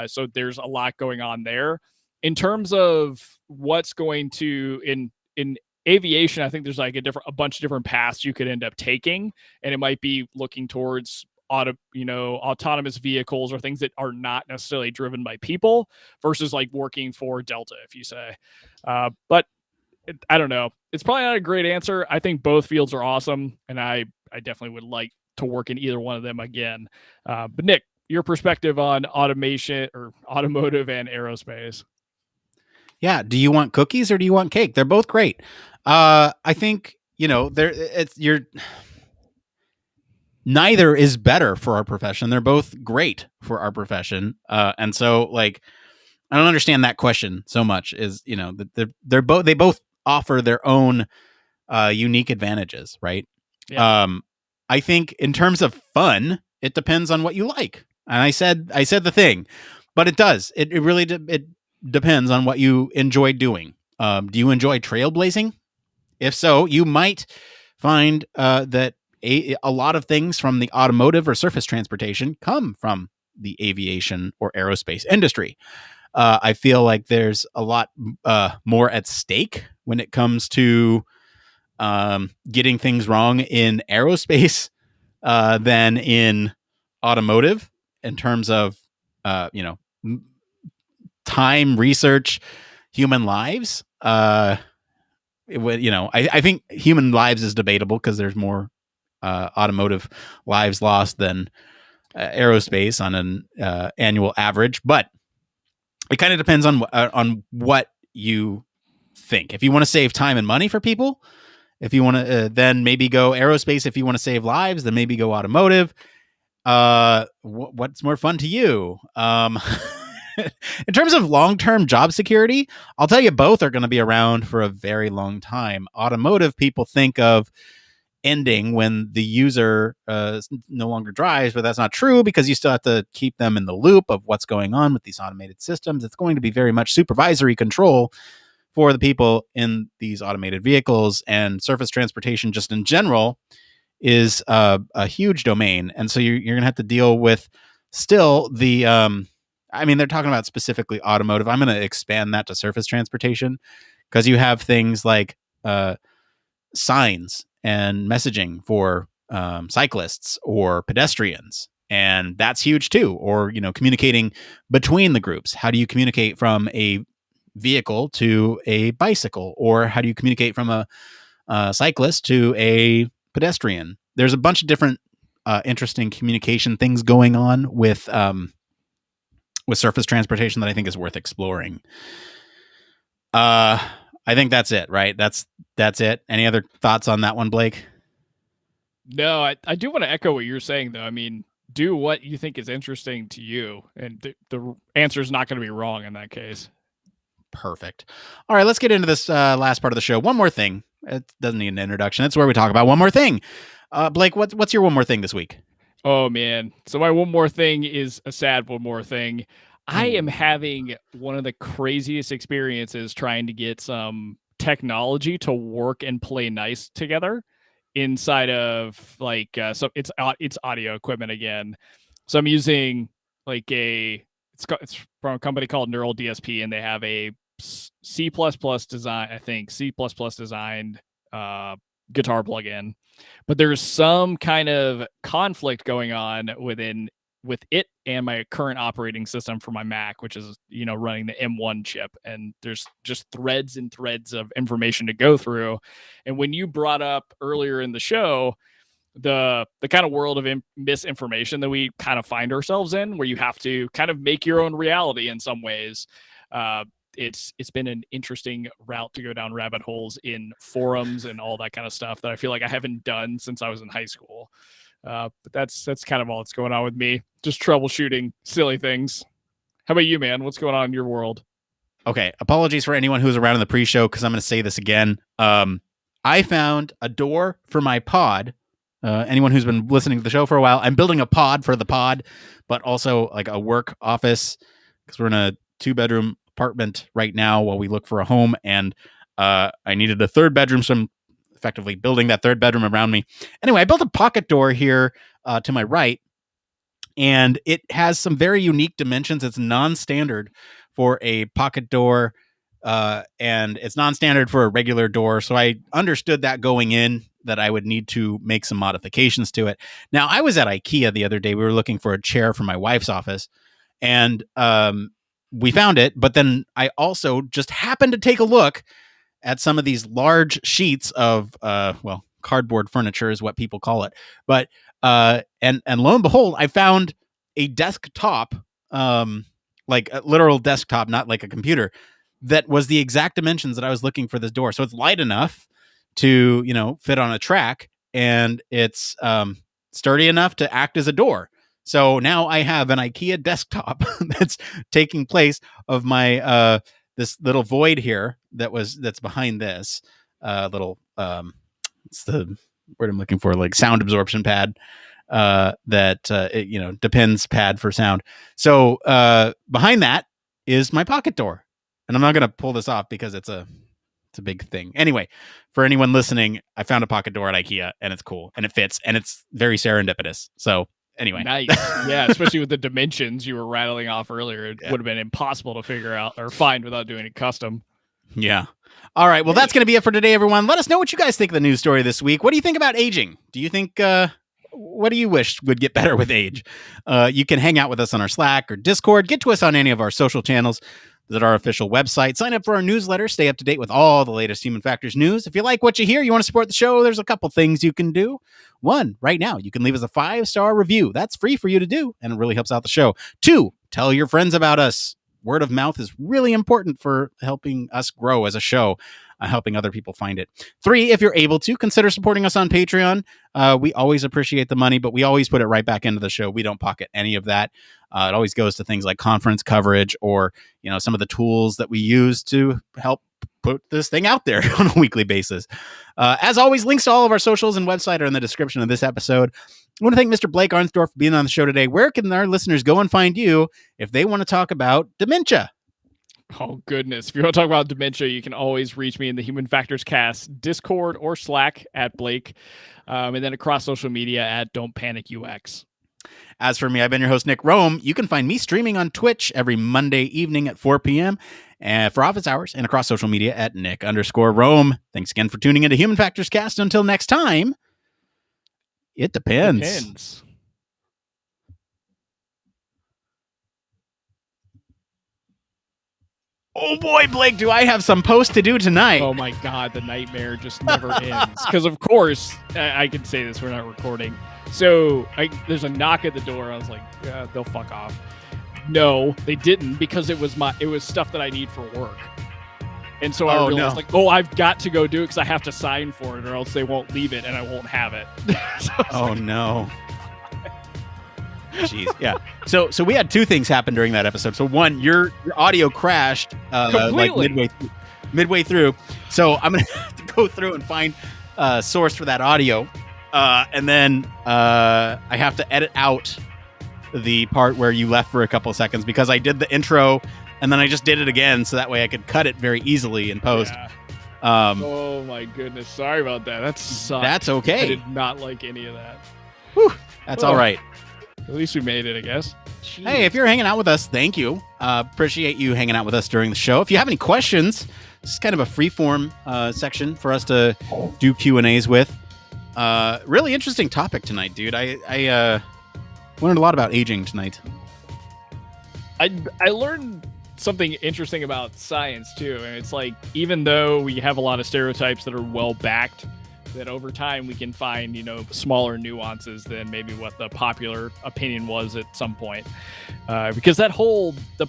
So there's a lot going on there. In terms of what's going to, in aviation, I think there's like a bunch of different paths you could end up taking, and it might be looking towards autonomous vehicles or things that are not necessarily driven by people, versus like working for Delta, if you say. But I don't know. It's probably not a great answer. I think both fields are awesome, and I definitely would like to work in either one of them again. But Nick, your perspective on automation or automotive and aerospace? Yeah. Do you want cookies or do you want cake? They're both great. I think, neither is better for our profession. They're both great for our profession. And so like, I don't understand that question so much, is, they both offer their own unique advantages. Right. Yeah. I think in terms of fun, it depends on what you like. And I said the thing, but it does. It really depends on what you enjoy doing. Do you enjoy trailblazing? If so, you might find that a lot of things from the automotive or surface transportation come from the aviation or aerospace industry. I feel like there's a lot more at stake when it comes to getting things wrong in aerospace than in automotive, in terms of time, research, human lives. I think human lives is debatable, because there's more automotive lives lost than aerospace on an annual average, but it kind of depends on what you think. If you want to save time and money for people, if you want to, then maybe go aerospace. If you want to save lives, then maybe go automotive. What's more fun to you? In terms of long-term job security, I'll tell you both are going to be around for a very long time. Automotive people think of ending when the user no longer drives, but that's not true because you still have to keep them in the loop of what's going on with these automated systems. It's going to be very much supervisory control for the people in these automated vehicles, and surface transportation just in general is a huge domain. And so you're going to have to deal with still the, they're talking about specifically automotive. I'm going to expand that to surface transportation because you have things like signs and messaging for cyclists or pedestrians. And that's huge too. Or, communicating between the groups. How do you communicate from a vehicle to a bicycle? Or how do you communicate from a cyclist to a pedestrian? There's a bunch of different interesting communication things going on with surface transportation that I think is worth exploring. I think that's it, right? That's it. Any other thoughts on that one, Blake? No, I do want to echo what you're saying, though. I mean, do what you think is interesting to you, and the answer is not going to be wrong in that case. Perfect. All right, let's get into this last part of the show. One more thing. It doesn't need an introduction. It's where we talk about one more thing. Blake, what's your one more thing this week? Oh, man. So my one more thing is a sad one more thing. I am having one of the craziest experiences trying to get some technology to work and play nice together inside of so it's audio equipment again. So I'm using it's from a company called Neural DSP, and they have a C++ design, I think C++ designed guitar plugin, but there's some kind of conflict going on with it and my current operating system for my Mac, which is, running the M1 chip. And there's just threads and threads of information to go through. And when you brought up earlier in the show, the kind of world of misinformation that we kind of find ourselves in, where you have to kind of make your own reality in some ways, it's been an interesting route to go down rabbit holes in forums and all that kind of stuff that I feel like I haven't done since I was in high school. But that's kind of all that's going on with me. Just troubleshooting silly things. How about you, man? What's going on in your world? Okay. Apologies for anyone who's around in the pre-show, because I'm going to say this again. I found a door for my pod. Anyone who's been listening to the show for a while, I'm building a pod for the pod, but also like a work office, because we're in a 2-bedroom apartment right now while we look for a home. And I needed a 3rd bedroom. So I'm effectively building that 3rd bedroom around me. Anyway, I built a pocket door here to my right, and it has some very unique dimensions. It's non-standard for a pocket door, and it's non-standard for a regular door. So I understood that going in, that I would need to make some modifications to it. Now, I was at IKEA the other day. We were looking for a chair for my wife's office, and we found it. But then I also just happened to take a look at some of these large sheets of, cardboard furniture is what people call it. But, and lo and behold, I found a desktop, like a literal desktop, not like a computer, that was the exact dimensions that I was looking for this door. So it's light enough to, fit on a track, and it's sturdy enough to act as a door. So now I have an IKEA desktop that's taking place of my this little void here that's behind this little it's the word I'm looking for, like sound absorption pad, depends pad for sound. So behind that is my pocket door, and I'm not going to pull this off because it's a big thing. Anyway, for anyone listening, I found a pocket door at IKEA, and it's cool, and it fits, and it's very serendipitous. So anyway. Nice. Yeah, especially with the dimensions you were rattling off earlier. It would have been impossible to figure out or find without doing it custom. Yeah. All right. Well, that's going to be it for today, everyone. Let us know what you guys think of the news story this week. What do you think about aging? Do you think, what do you wish would get better with age? You can hang out with us on our Slack or Discord. Get to us on any of our social channels. Visit our official website, sign up for our newsletter, stay up to date with all the latest Human Factors news. If you like what you hear, you want to support the show, there's a couple things you can do. One, right now, you can leave us a 5-star review. That's free for you to do, and it really helps out the show. 2, tell your friends about us. Word of mouth is really important for helping us grow as a show, helping other people find it. 3, if you're able to, consider supporting us on Patreon. We always appreciate the money, but we always put it right back into the show. We don't pocket any of that. It always goes to things like conference coverage or, some of the tools that we use to help put this thing out there on a weekly basis. As always, links to all of our socials and website are in the description of this episode. I want to thank Mr. Blake Arnsdorff for being on the show today. Where can our listeners go and find you if they want to talk about dementia? Oh, goodness. If you want to talk about dementia, you can always reach me in the Human Factors Cast Discord or Slack at Blake, and then across social media at Don't Panic UX. As for me, I've been your host, Nick Roome. You can find me streaming on Twitch every Monday evening at 4 p.m. For office hours and across social media at Nick_Roome. Thanks again for tuning into Human Factors Cast. Until next time, it depends. Oh boy, Blake, do I have some post to do tonight. Oh my God, the nightmare just never ends. Because of course, I can say this, we're not recording. So there's a knock at the door. I was like, yeah, they'll fuck off. No, they didn't, because it was stuff that I need for work. And so I realized, I've got to go do it because I have to sign for it, or else they won't leave it and I won't have it. No. Jeez, yeah. So we had 2 things happen during that episode. So one, your audio crashed completely, like midway through. So I'm gonna have to go through and find a source for that audio, and then I have to edit out the part where you left for a couple of seconds because I did the intro and then I just did it again, so that way I could cut it very easily in post. Yeah. Oh my goodness, sorry about that. That sucked. That's okay. I did not like any of that. Whew, that's all right. At least we made it, I guess. Jeez. Hey, if you're hanging out with us, thank you. Appreciate you hanging out with us during the show. If you have any questions, this is kind of a free-form section for us to do Q&As with. Really interesting topic tonight, dude. I learned a lot about aging tonight. I learned something interesting about science, too. And it's like, even though we have a lot of stereotypes that are well-backed, that over time we can find, smaller nuances than maybe what the popular opinion was at some point. Because that whole, the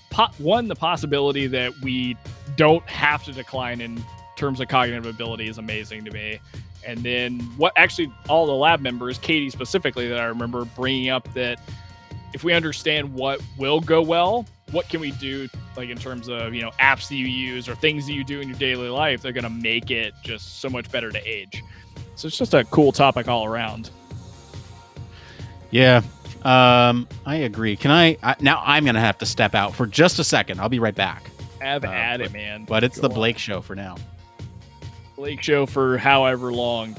possibility that we don't have to decline in terms of cognitive ability is amazing to me. And then what actually all the lab members, Katie specifically, that I remember bringing up, that if we understand what will go well, what can we do, like in terms of, apps that you use or things that you do in your daily life, they're going to make it just so much better to age. So it's just a cool topic all around. Yeah, I agree. Can I now I'm going to have to step out for just a second. I'll be right back. Have at it, man. But it's the Blake Show for now. Blake Show for however long.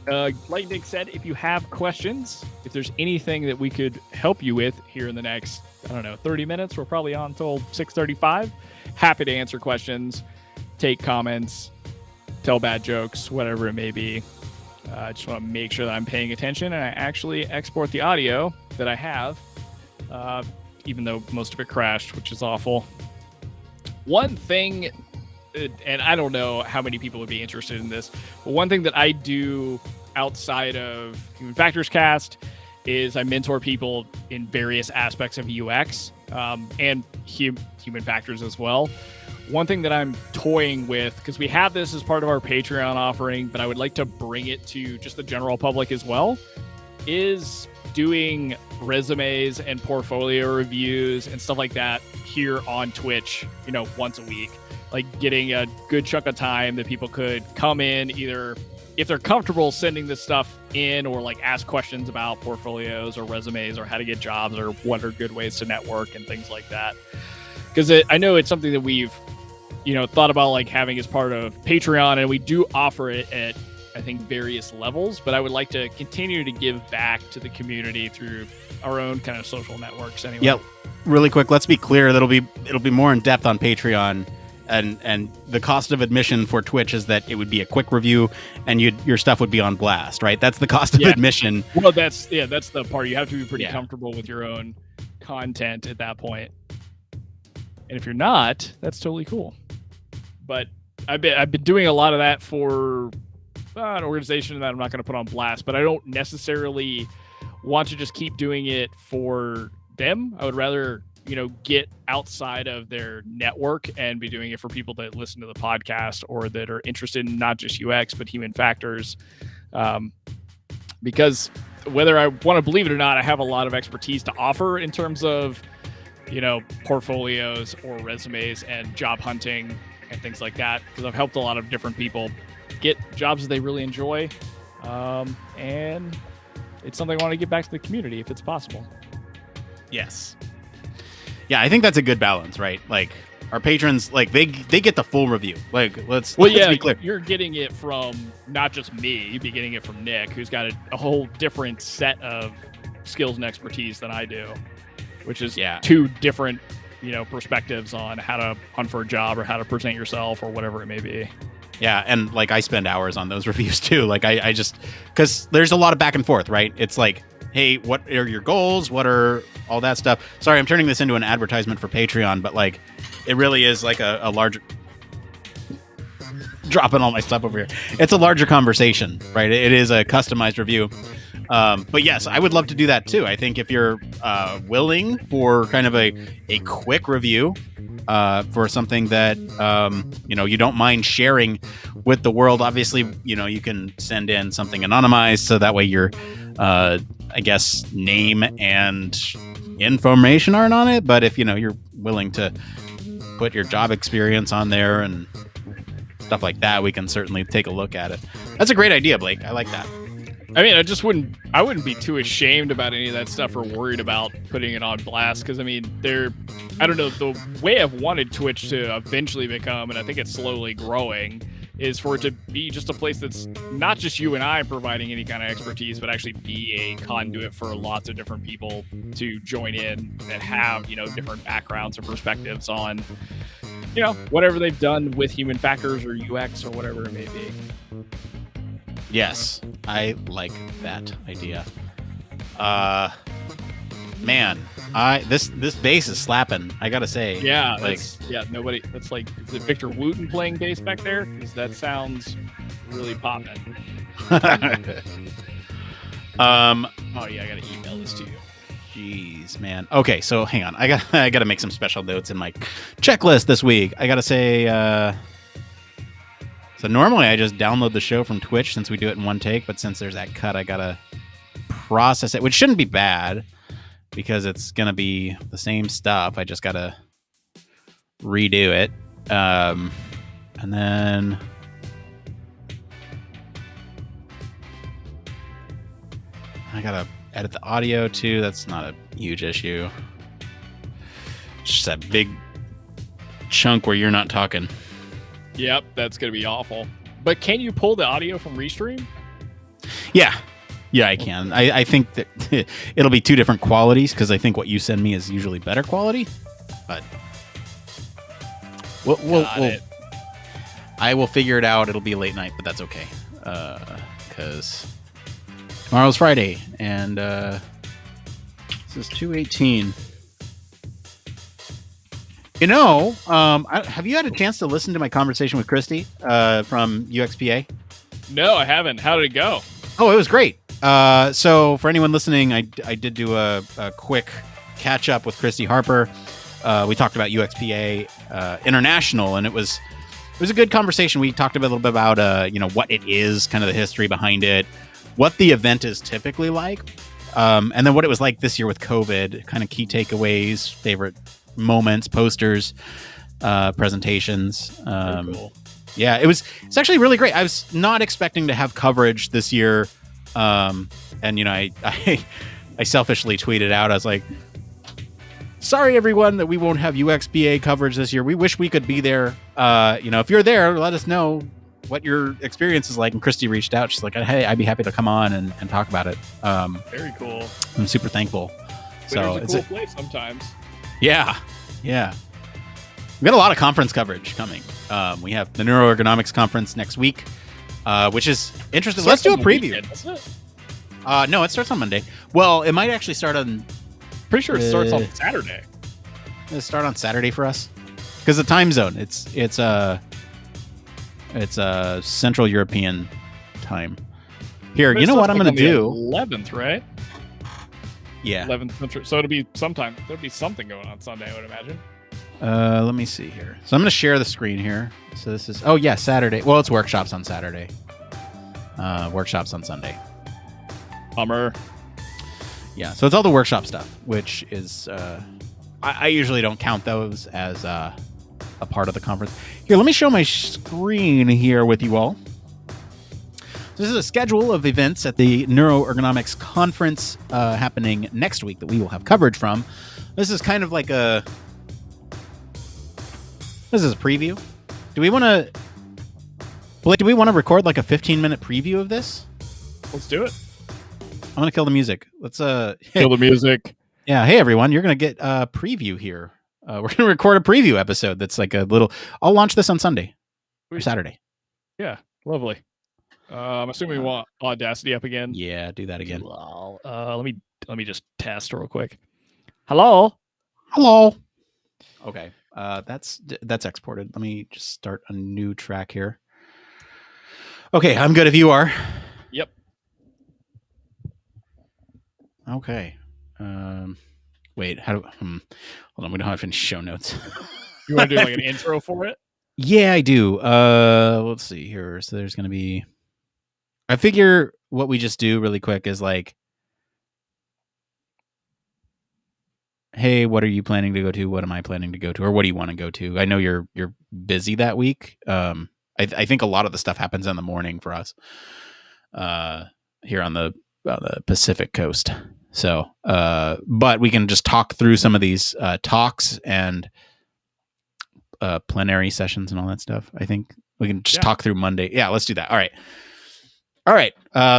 Like Nick said, if you have questions, if there's anything that we could help you with here in the next, 30 minutes, we're probably on until 6:35. Happy to answer questions, take comments, tell bad jokes, whatever it may be. I just want to make sure that I'm paying attention and I actually export the audio that I have, even though most of it crashed, which is awful. One thing, and I don't know how many people would be interested in this, but one thing that I do outside of Human Factors Cast is I mentor people in various aspects of UX and human factors as well. One thing that I'm toying with, because we have this as part of our Patreon offering, but I would like to bring it to just the general public as well, is doing resumes and portfolio reviews and stuff like that here on Twitch, once a week. Like getting a good chunk of time that people could come in, either if they're comfortable sending this stuff in or like ask questions about portfolios or resumes or how to get jobs or what are good ways to network and things like that. Because I know it's something that we've, thought about like having as part of Patreon, and we do offer it at, I think, various levels, but I would like to continue to give back to the community through our own kind of social networks anyway. Yeah, really quick, let's be clear, it'll be more in depth on Patreon, and the cost of admission for Twitch is that it would be a quick review and your stuff would be on blast, right? That's the cost of admission. Well, that's the part. You have to be pretty comfortable with your own content at that point. And if you're not, that's totally cool. But I've been doing a lot of that for an organization that I'm not going to put on blast, but I don't necessarily want to just keep doing it for them. I would rather, get outside of their network and be doing it for people that listen to the podcast or that are interested in not just UX, but human factors. Because whether I want to believe it or not, I have a lot of expertise to offer in terms of, portfolios or resumes and job hunting and things like that. Because I've helped a lot of different people get jobs that they really enjoy. And it's something I want to give back to the community if it's possible. Yes. Yeah, I think that's a good balance, right? Like our patrons, like they get the full review. Like let's be clear. You're getting it from not just me, you'd be getting it from Nick, who's got a whole different set of skills and expertise than I do, which is two different, perspectives on how to hunt for a job or how to present yourself or whatever it may be. Yeah, and like I spend hours on those reviews too. Like I just, because there's a lot of back and forth, right? It's like, hey, what are your goals? What are all that stuff? Sorry, I'm turning this into an advertisement for Patreon, but like it really is like a larger, dropping all my stuff over here. It's a larger conversation, right? It is a customized review. But yes, I would love to do that too. I think if you're willing for kind of a quick review for something that you don't mind sharing with the world, obviously you can send in something anonymized, so that way your I guess name and information aren't on it. But if you're willing to put your job experience on there and stuff like that, we can certainly take a look at it. That's a great idea, Blake. I like that. I mean, I wouldn't be too ashamed about any of that stuff or worried about putting it on blast, because I mean, I don't know, the way I've wanted Twitch to eventually become, and I think it's slowly growing, is for it to be just a place that's not just you and I providing any kind of expertise, but actually be a conduit for lots of different people to join in that have, different backgrounds or perspectives on, whatever they've done with human factors or UX or whatever it may be. Yes, I like that idea. Man, this bass is slapping, I gotta say. Yeah, that's like, is it Victor Wooten playing bass back there? Because that sounds really popping. Oh yeah, I gotta email this to you. Jeez, man. Okay, so hang on, I gotta make some special notes in my checklist this week. I gotta say, so normally I just download the show from Twitch since we do it in one take, but since there's that cut, I gotta process it, which shouldn't be bad because it's gonna be the same stuff. I just gotta redo it, and then I gotta edit the audio too. That's not a huge issue. It's just that big chunk where you're not talking. Yep, that's going to be awful. But can you pull the audio from Restream? Yeah, I can. I think that it'll be two different qualities, because I think what you send me is usually better quality. But I will figure it out. It'll be a late night, but that's okay. Because tomorrow's Friday, and this is 218. Have you had a chance to listen to my conversation with Christy from UXPA? No, I haven't. How did it go? Oh, it was great. So for anyone listening, I did do a quick catch up with Christy Harper. We talked about UXPA International, and it was a good conversation. We talked a little bit about what it is, kind of the history behind it, what the event is typically like, and then what it was like this year with COVID, kind of key takeaways, favorite moments, posters, presentations. Cool. Yeah, it's actually really great. I was not expecting to have coverage this year. And I selfishly tweeted out, I was like, sorry everyone that we won't have UXPA coverage this year. We wish we could be there. If you're there, let us know what your experience is like. And Christy reached out. She's like, hey, I'd be happy to come on and talk about it. Very cool. I'm super thankful. So it's a cool place sometimes. Yeah. We got a lot of conference coverage coming. We have the Neuroergonomics Conference next week, which is interesting. Let's do a preview. Weekend, doesn't it? No, it starts on Monday. Well, it might actually start on... Pretty sure it starts on Saturday. Does it start on Saturday for us? because the time zone. It's Central European time. Here, you know what I'm going to do? 11th, right? Yeah. 11th Central. So it'll be sometime. There'll be something going on Sunday, I would imagine. Let me see here. So I'm going to share the screen here. So this is, oh yeah, Saturday. Well, it's workshops on Saturday. Workshops on Sunday. Bummer. Yeah, so it's all the workshop stuff, which is, I usually don't count those as a part of the conference. Here, let me show my screen here with you all. This is a schedule of events at the Neuroergonomics Conference happening next week that we will have coverage from. This is kind of like a... This is a preview. Do we want to... Blake, do we want to record like a 15-minute preview of this? Let's do it. I'm going to kill the music. Let's... Kill the music. Yeah, hey everyone, you're going to get a preview here. We're going to record a preview episode that's like a little... I'll launch this on Sunday or Saturday. Yeah, lovely. I'm assuming we want Audacity up again. Yeah, do that again. Let me just test real quick. Hello. Okay, that's exported. Let me just start a new track here. Okay, I'm good if you are. Yep. Okay. Wait, how do? Hold on, we don't have any show notes. You want to do like an intro for it? Yeah, I do. Let's see here. So there's going to be... I figure what we just do really quick is like, hey, what are you planning to go to? What am I planning to go to? Or what do you want to go to? I know you're busy that week. I think a lot of the stuff happens in the morning for us here on the Pacific Coast. So, but we can just talk through some of these talks and plenary sessions and all that stuff. I think we can just talk through Monday. Yeah, let's do that. All right.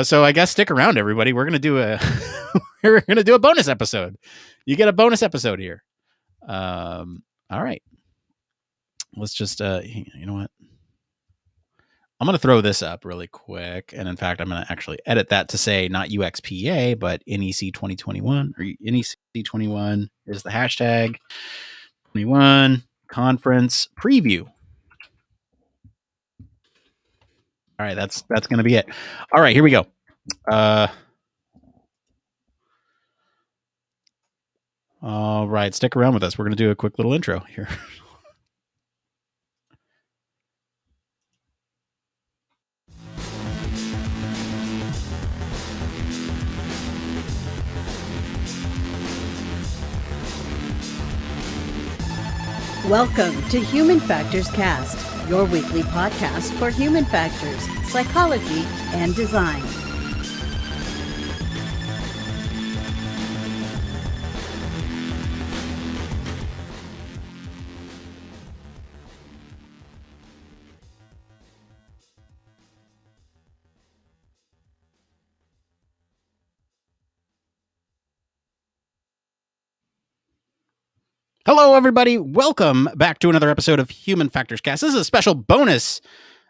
So I guess stick around, everybody. We're gonna do a bonus episode. You get a bonus episode here. All right. Let's just you know what? I'm gonna throw this up really quick, and in fact, I'm gonna actually edit that to say not UXPA, but NEC 2021 or NEC 21 is the hashtag 21 conference preview. All right, that's going to be it. All right, here we go. All right, stick around with us. We're going to do a quick little intro here. Welcome to Human Factors Cast, your weekly podcast for human factors, psychology, and design. Hello, everybody. Welcome back to another episode of Human Factors Cast. This is a special bonus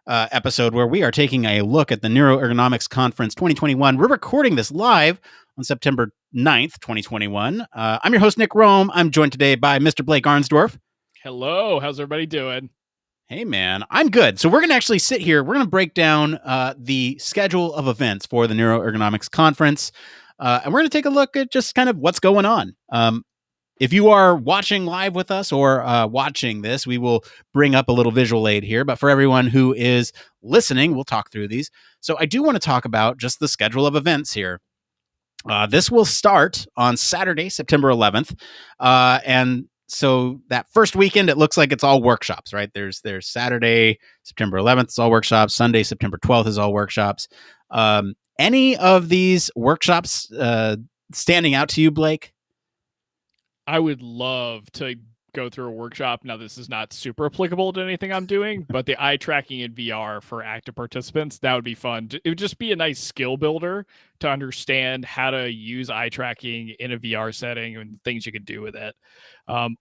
episode where we are taking a look at the Neuroergonomics Conference 2021. We're recording this live on September 9th, 2021. I'm your host, Nick Roome. I'm joined today by Mr. Blake Arnsdorff. Hello. How's everybody doing? Hey, man. I'm good. So we're going to actually sit here. We're going to break down the schedule of events for the Neuroergonomics Conference. And we're going to take a look at just kind of what's going on. If you are watching live with us or watching this, we will bring up a little visual aid here. But for everyone who is listening, we'll talk through these. So I do want to talk about just the schedule of events here. This will start on Saturday, September 11th. And so that first weekend, it looks like it's all workshops, right? There's Saturday, September 11th, it's all workshops. Sunday, September 12th is all workshops. Any of these workshops standing out to you, Blake? I would love to go through a workshop. Now, this is not super applicable to anything I'm doing, but the eye tracking in VR for active participants, that would be fun. It would just be a nice skill builder to understand how to use eye tracking in a VR setting and things you could do with it.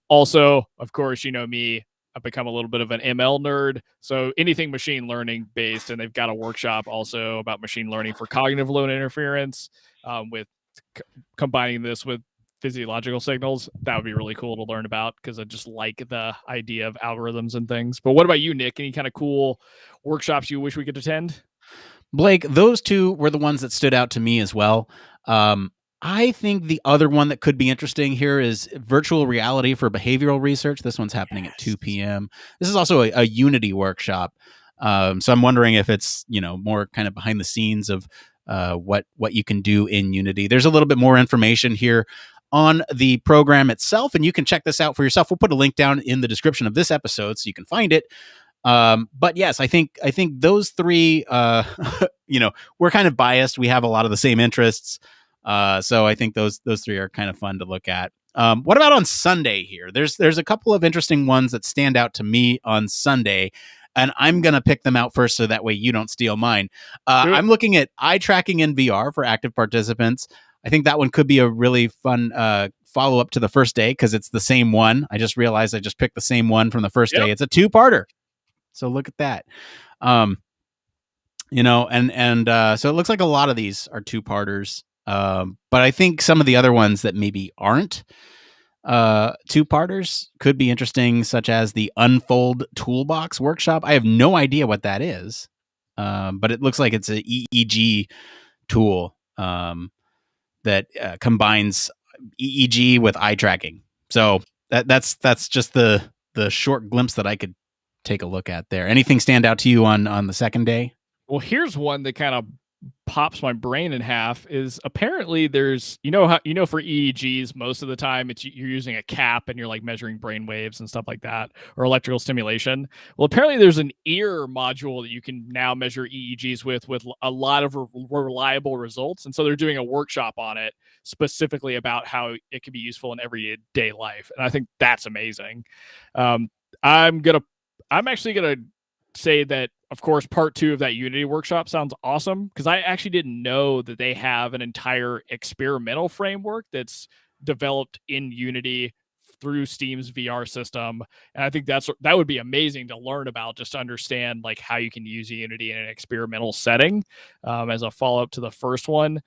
Also, of course, you know me, I've become a little bit of an ML nerd. So anything machine learning based, and they've got a workshop also about machine learning for cognitive load interference with combining this with physiological signals. That would be really cool to learn about because I just like the idea of algorithms and things. But what about you, Nick? Any kind of cool workshops you wish we could attend? Blake, those two were the ones that stood out to me as well. I think the other one that could be interesting here is virtual reality for behavioral research. This one's happening at 2 p.m. This is also a Unity workshop. So I'm wondering if it's, more kind of behind the scenes of what you can do in Unity. There's a little bit more information here on the program itself, and you can check this out for yourself. We'll put a link down in the description of this episode so you can find it. But yes, I think those three, we're kind of biased. We have a lot of the same interests. So I think those three are kind of fun to look at. What about on Sunday here? There's a couple of interesting ones that stand out to me on Sunday, and I'm going to pick them out first so that way you don't steal mine. I'm looking at eye tracking in VR for active participants. I think that one could be a really fun follow up to the first day because it's the same one. I just realized I just picked the same one from the first day. It's a two-parter. So look at that. So it looks like a lot of these are two-parters. But I think some of the other ones that maybe aren't two-parters could be interesting, such as the Unfold Toolbox workshop. I have no idea what that is, but it looks like it's an EEG tool that combines EEG with eye tracking. So that's just the short glimpse that I could take a look at there. Anything stand out to you on the second day? Well, here's one that kind of pops my brain in half. Is apparently there's for EEGs most of the time you're using a cap and you're like measuring brain waves and stuff like that, or electrical stimulation. Well, apparently there's an ear module that you can now measure EEGs with a lot of reliable results, and so they're doing a workshop on it specifically about how it can be useful in everyday life, and I think that's amazing. I'm actually gonna say that, of course, part 2 of that Unity workshop sounds awesome because I actually didn't know that they have an entire experimental framework that's developed in Unity through Steam's VR system. And I think that would be amazing to learn about, just to understand like how you can use Unity in an experimental setting as a follow-up to the first one.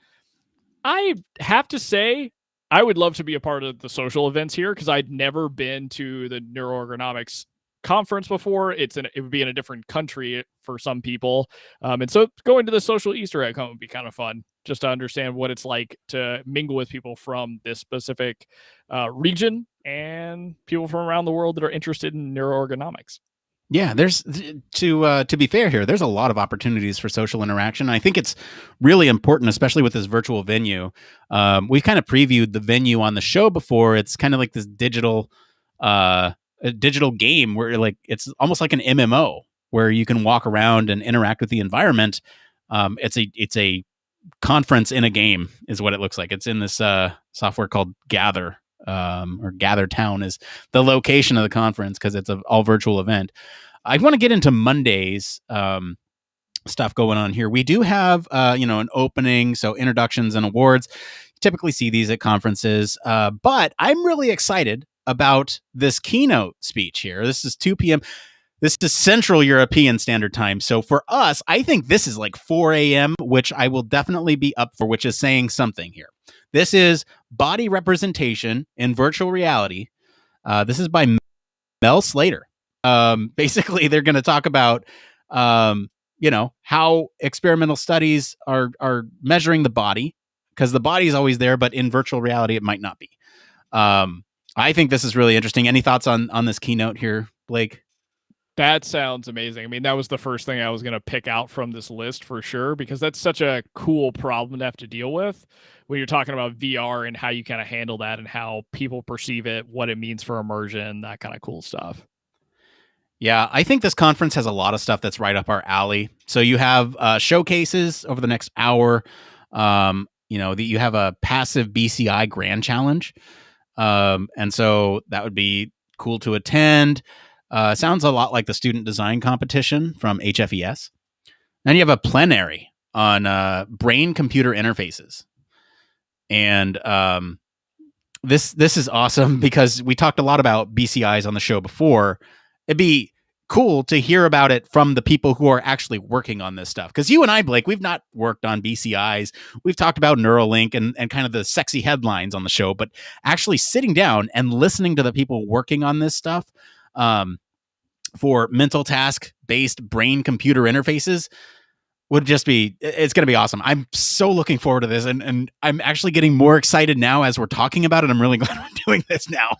I have to say, I would love to be a part of the social events here because I'd never been to the Neuroergonomics Conference before. It would be in a different country for some people, and so going to the social Easter egg hunt would be kind of fun, just to understand what it's like to mingle with people from this specific region and people from around the world that are interested in neuroergonomics. Yeah, there's to be fair here, there's a lot of opportunities for social interaction. I think it's really important, especially with this virtual venue. We've kind of previewed the venue on the show before. It's kind of like this digital a digital game where like it's almost like an MMO where you can walk around and interact with the environment. It's a conference in a game is what it looks like. It's in this software called Gather, or Gather Town is the location of the conference because it's an all virtual event. I want to get into Monday's stuff going on here. We do have an opening, so introductions and awards. You typically see these at conferences, but I'm really excited about this keynote speech here. This is 2 p.m. This is Central European Standard Time. So for us, I think this is like 4 a.m., which I will definitely be up for, which is saying something here. This is Body Representation in Virtual Reality. This is by Mel Slater. Basically, they're going to talk about, how experimental studies are measuring the body, because the body is always there, but in virtual reality, it might not be. I think this is really interesting. Any thoughts on this keynote here, Blake? That sounds amazing. I mean, that was the first thing I was going to pick out from this list for sure, because that's such a cool problem to have to deal with when you're talking about VR and how you kind of handle that and how people perceive it, what it means for immersion, that kind of cool stuff. Yeah, I think this conference has a lot of stuff that's right up our alley. So you have showcases over the next hour. You have a passive BCI Grand Challenge. And so that would be cool to attend. Sounds a lot like the student design competition from HFES. Then you have a plenary on brain-computer interfaces. And this is awesome because we talked a lot about BCIs on the show before. It'd be cool to hear about it from the people who are actually working on this stuff. Because you and I, Blake, we've not worked on BCIs. We've talked about Neuralink and kind of the sexy headlines on the show, but actually sitting down and listening to the people working on this stuff for mental task-based brain-computer interfaces would just be, it's going to be awesome. I'm so looking forward to this, and I'm actually getting more excited now as we're talking about it. I'm really glad we're doing this now.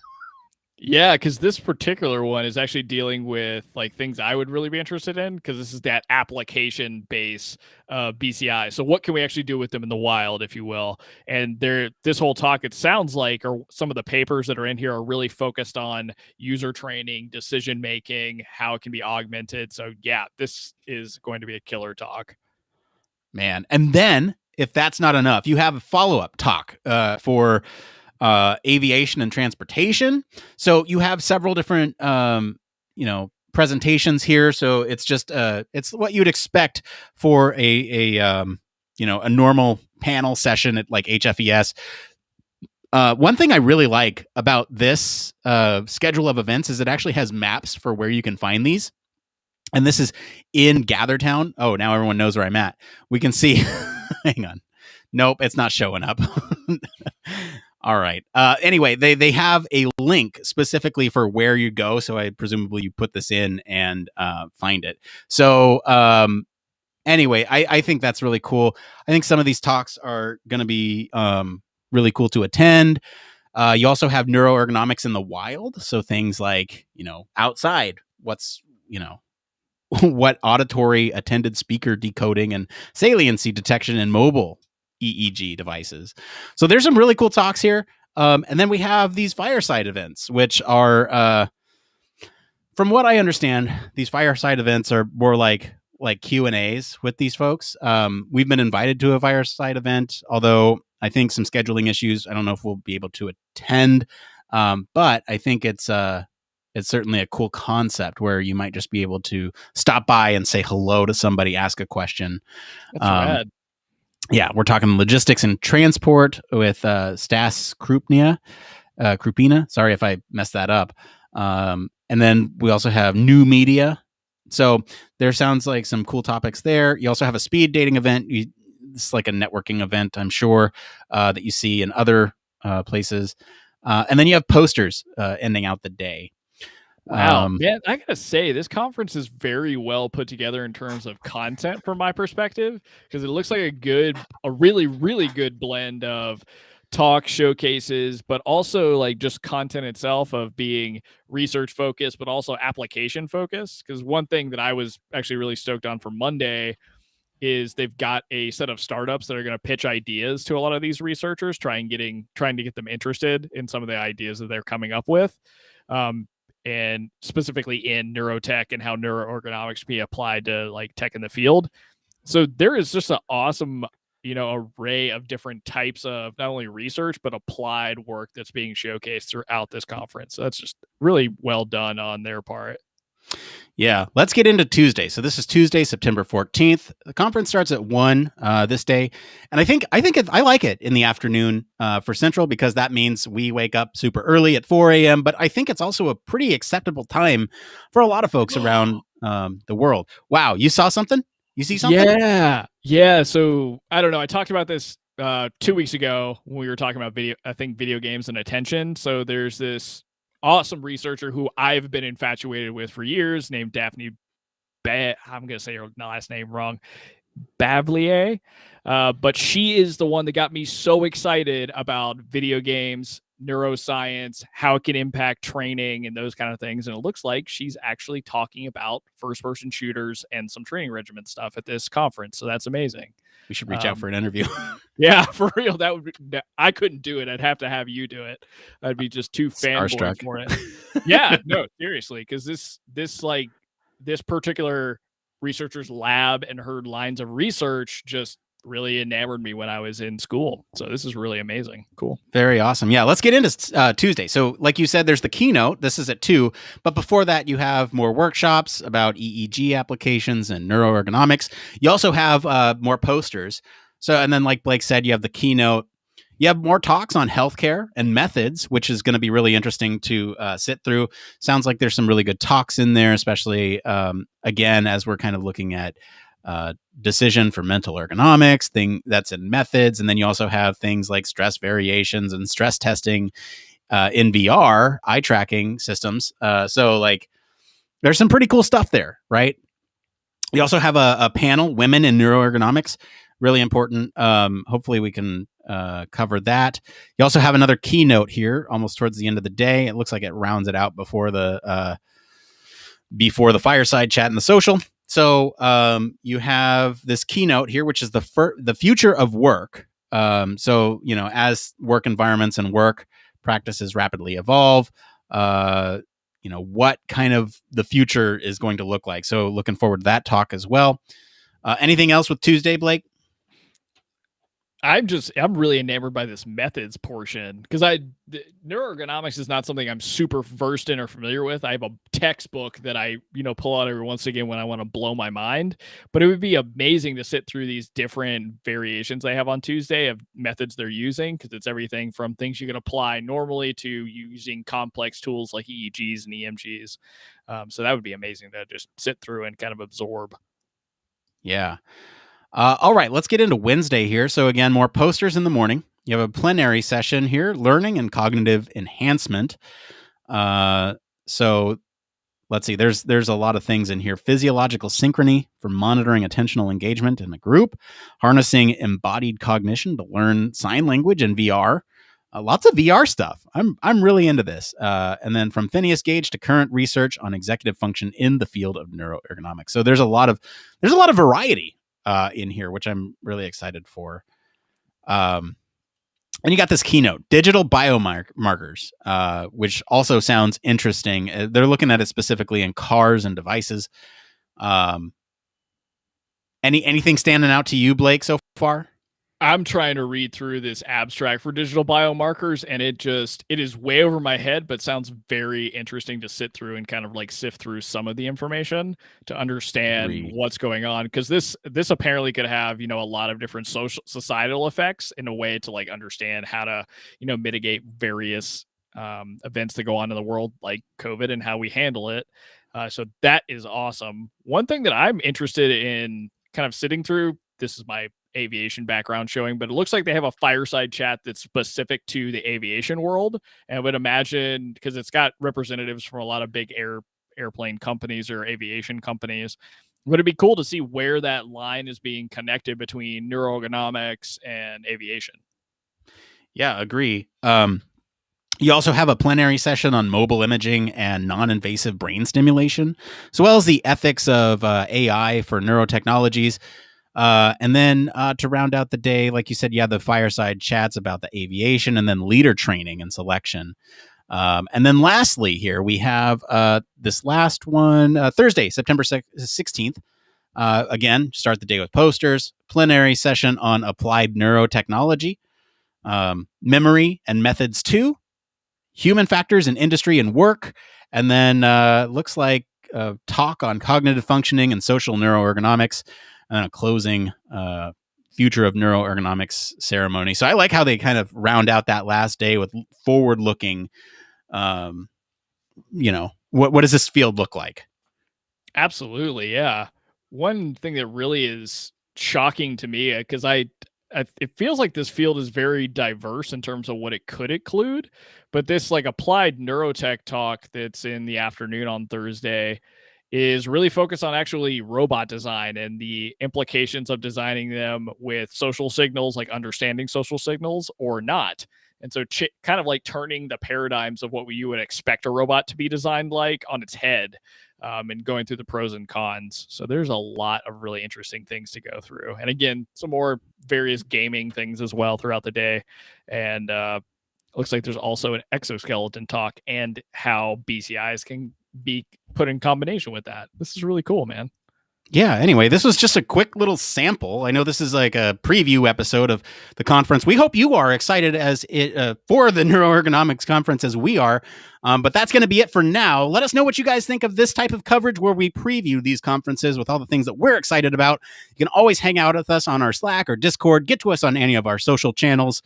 Yeah, because this particular one is actually dealing with like things I would really be interested in, because this is that application base BCI. So what can we actually do with them in the wild, if you will? And this whole talk, it sounds like, or some of the papers that are in here are really focused on user training, decision making, how it can be augmented. So yeah, this is going to be a killer talk. Man. And then if that's not enough, you have a follow-up talk for aviation and transportation. So you have several different, presentations here. So it's just, it's what you'd expect for a normal panel session at like HFES. One thing I really like about this schedule of events is it actually has maps for where you can find these. And this is in GatherTown. Oh, now everyone knows where I'm at. We can see, hang on. Nope, it's not showing up. All right. Anyway, they have a link specifically for where you go. So I presumably you put this in and find it. So anyway, I think that's really cool. I think some of these talks are going to be really cool to attend. You also have neuroergonomics in the wild. So things like, outside, what auditory attended speaker decoding and saliency detection in mobile EEG devices. So there's some really cool talks here. And then we have these fireside events, which are, from what I understand, these fireside events are more like Q&As with these folks. We've been invited to a fireside event, although I think some scheduling issues. I don't know if we'll be able to attend, but I think it's certainly a cool concept where you might just be able to stop by and say hello to somebody, ask a question. That's rad. Yeah, we're talking logistics and transport with Stas Krupina. Sorry if I messed that up. And then we also have new media. So there sounds like some cool topics there. You also have a speed dating event. It's like a networking event, I'm sure, that you see in other places. And then you have posters ending out the day. Wow, man, I gotta say, this conference is very well put together in terms of content from my perspective, because it looks like a really, really good blend of talk showcases, but also like just content itself of being research focused, but also application focused. Because one thing that I was actually really stoked on for Monday is they've got a set of startups that are going to pitch ideas to a lot of these researchers, trying to get them interested in some of the ideas that they're coming up with. And specifically in neurotech and how neuroergonomics can be applied to like tech in the field. So there is just an awesome, array of different types of not only research, but applied work that's being showcased throughout this conference. So that's just really well done on their part. Yeah, let's get into Tuesday. So this is Tuesday, September 14th. The conference starts at 1 this day. And I like it in the afternoon for Central, because that means we wake up super early at 4 a.m. But I think it's also a pretty acceptable time for a lot of folks around the world. Wow, you saw something? You see something? Yeah. So I don't know. I talked about this 2 weeks ago when we were talking about video games and attention. So there's this awesome researcher who I've been infatuated with for years, named Daphne I'm going to say her last name wrong, Bavlier. But she is the one that got me so excited about video games, neuroscience, how it can impact training and those kind of things. And it looks like she's actually talking about first-person shooters and some training regimen stuff at this conference. So that's amazing. We should reach out for an interview. Yeah, for real. I couldn't do it. I'd have to have you do it. I'd be just too fanboy for it. Yeah, no, seriously, because this particular researcher's lab and her lines of research just really enamored me when I was in school. So this is really amazing. Cool. Very awesome. Yeah, let's get into Tuesday. So like you said, there's the keynote. This is at 2. But before that, you have more workshops about EEG applications and neuroergonomics. You also have more posters. So, and then like Blake said, you have the keynote. You have more talks on healthcare and methods, which is going to be really interesting to sit through. Sounds like there's some really good talks in there, especially, again, as we're kind of looking at decision for mental ergonomics, thing that's in methods. And then you also have things like stress variations and stress testing in VR, eye tracking systems. So like there's some pretty cool stuff there, right? You also have a panel, Women in Neuroergonomics, really important. Hopefully we can cover that. You also have another keynote here almost towards the end of the day. It looks like it rounds it out before the fireside chat and the social. So you have this keynote here, which is the future of work. So, you know, as work environments and work practices rapidly evolve, you know, what kind of the future is going to look like. So looking forward to that talk as well. Anything else with Tuesday, Blake? I'm really enamored by this methods portion because neuroergonomics is not something I'm super versed in or familiar with. I have a textbook that I, pull out every once again when I want to blow my mind, but it would be amazing to sit through these different variations they have on Tuesday of methods they're using. Cause it's everything from things you can apply normally to using complex tools like EEGs and EMGs. So that would be amazing to just sit through and kind of absorb. Yeah. All right, let's get into Wednesday here. So again, more posters in the morning. You have a plenary session here, learning and cognitive enhancement. So let's see, there's a lot of things in here. Physiological synchrony for monitoring attentional engagement in a group, harnessing embodied cognition to learn sign language and VR. Lots of VR stuff. I'm really into this. And then from Phineas Gage to current research on executive function in the field of neuroergonomics. So there's a lot of variety in here, which I'm really excited for. And you got this keynote, digital biomarkers, which also sounds interesting. They're looking at it specifically in cars and devices. Anything standing out to you, Blake, so far? I'm trying to read through this abstract for digital biomarkers, and it is way over my head, but sounds very interesting to sit through and kind of like sift through some of the information to understand what's going on. Because this apparently could have, a lot of different societal effects in a way to like understand how to, mitigate various events that go on in the world like COVID and how we handle it. So that is awesome. One thing that I'm interested in kind of sitting through, this is my aviation background showing, but it looks like they have a fireside chat that's specific to the aviation world. And I would imagine, because it's got representatives from a lot of big airplane companies or aviation companies, would it be cool to see where that line is being connected between neuroergonomics and aviation? Yeah, agree. You also have a plenary session on mobile imaging and non-invasive brain stimulation, as well as the ethics of AI for neurotechnologies. And then to round out the day, like you said, you have the fireside chats about the aviation and then leader training and selection. And then lastly here, we have this last one, Thursday, September 16th. Again, start the day with posters, plenary session on applied neurotechnology, memory and methods 2, human factors in industry and work, and then looks like a talk on cognitive functioning and social neuroergonomics, and a closing future of neuroergonomics ceremony. So I like how they kind of round out that last day with forward-looking, what does this field look like? Absolutely, yeah. One thing that really is shocking to me, because it feels like this field is very diverse in terms of what it could include, but this like applied neurotech talk that's in the afternoon on Thursday is really focused on actually robot design and the implications of designing them with social signals, like understanding social signals or not. And so kind of like turning the paradigms of what you would expect a robot to be designed like on its head, and going through the pros and cons. So there's a lot of really interesting things to go through. And again, some more various gaming things as well throughout the day. And looks like there's also an exoskeleton talk and how BCIs can be put in combination with that. This is really cool, man. Yeah, anyway, this was just a quick little sample. I know this is like a preview episode of the conference. We hope you are excited for the Neuroergonomics Conference as we are, but that's going to be it for now. Let us know what you guys think of this type of coverage where we preview these conferences with all the things that we're excited about. You can always hang out with us on our Slack or Discord. Get to us on any of our social channels.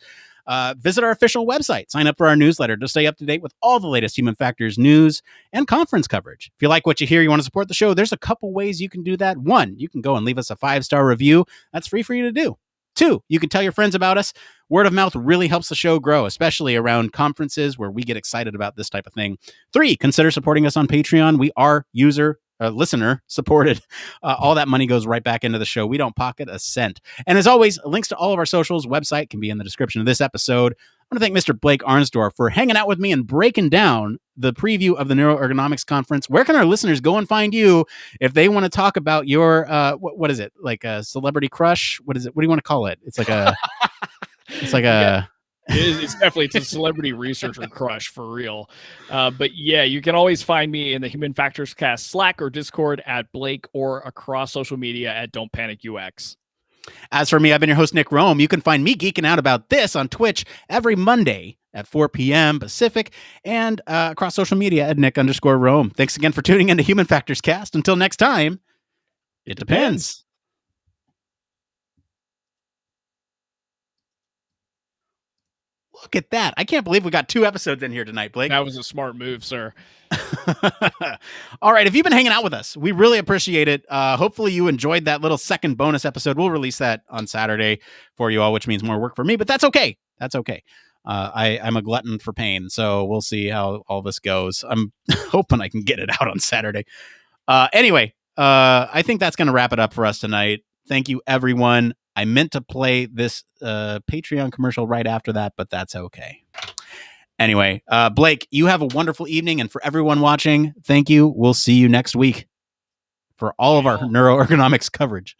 Visit our official website. Sign up for our newsletter to stay up to date with all the latest Human Factors news and conference coverage. If you like what you hear, you want to support the show, there's a couple ways you can do that. One, you can go and leave us a 5-star review. That's free for you to do. 2, you can tell your friends about us. Word of mouth really helps the show grow, especially around conferences where we get excited about this type of thing. 3, consider supporting us on Patreon. We are listener supported. All that money goes right back into the show. We don't pocket a cent. And as always, links to all of our socials, website can be in the description of this episode. I want to thank Mr. Blake Arnsdorff for hanging out with me and breaking down the preview of the Neuroergonomics Conference. Where can our listeners go and find you if they want to talk about your, what is it? Like a celebrity crush? What is it? What do you want to call it? It's like a, It's definitely a celebrity researcher crush for real. But yeah, you can always find me in the Human Factors Cast Slack or Discord at Blake or across social media at Don't Panic UX. As for me, I've been your host, Nick Roome. You can find me geeking out about this on Twitch every Monday at 4 p.m. Pacific and across social media at Nick_Roome. Thanks again for tuning in to Human Factors Cast. Until next time, it depends. Look at that. I can't believe we got 2 episodes in here tonight, Blake. That was a smart move, sir. All right. If you've been hanging out with us, we really appreciate it. Hopefully you enjoyed that little second bonus episode. We'll release that on Saturday for you all, which means more work for me, but that's okay. That's okay. I'm a glutton for pain, so we'll see how all this goes. I'm hoping I can get it out on Saturday. Anyway, I think that's going to wrap it up for us tonight. Thank you, everyone. I meant to play this Patreon commercial right after that, but that's okay. Anyway, Blake, you have a wonderful evening. And for everyone watching, thank you. We'll see you next week for all of our neuroergonomics coverage.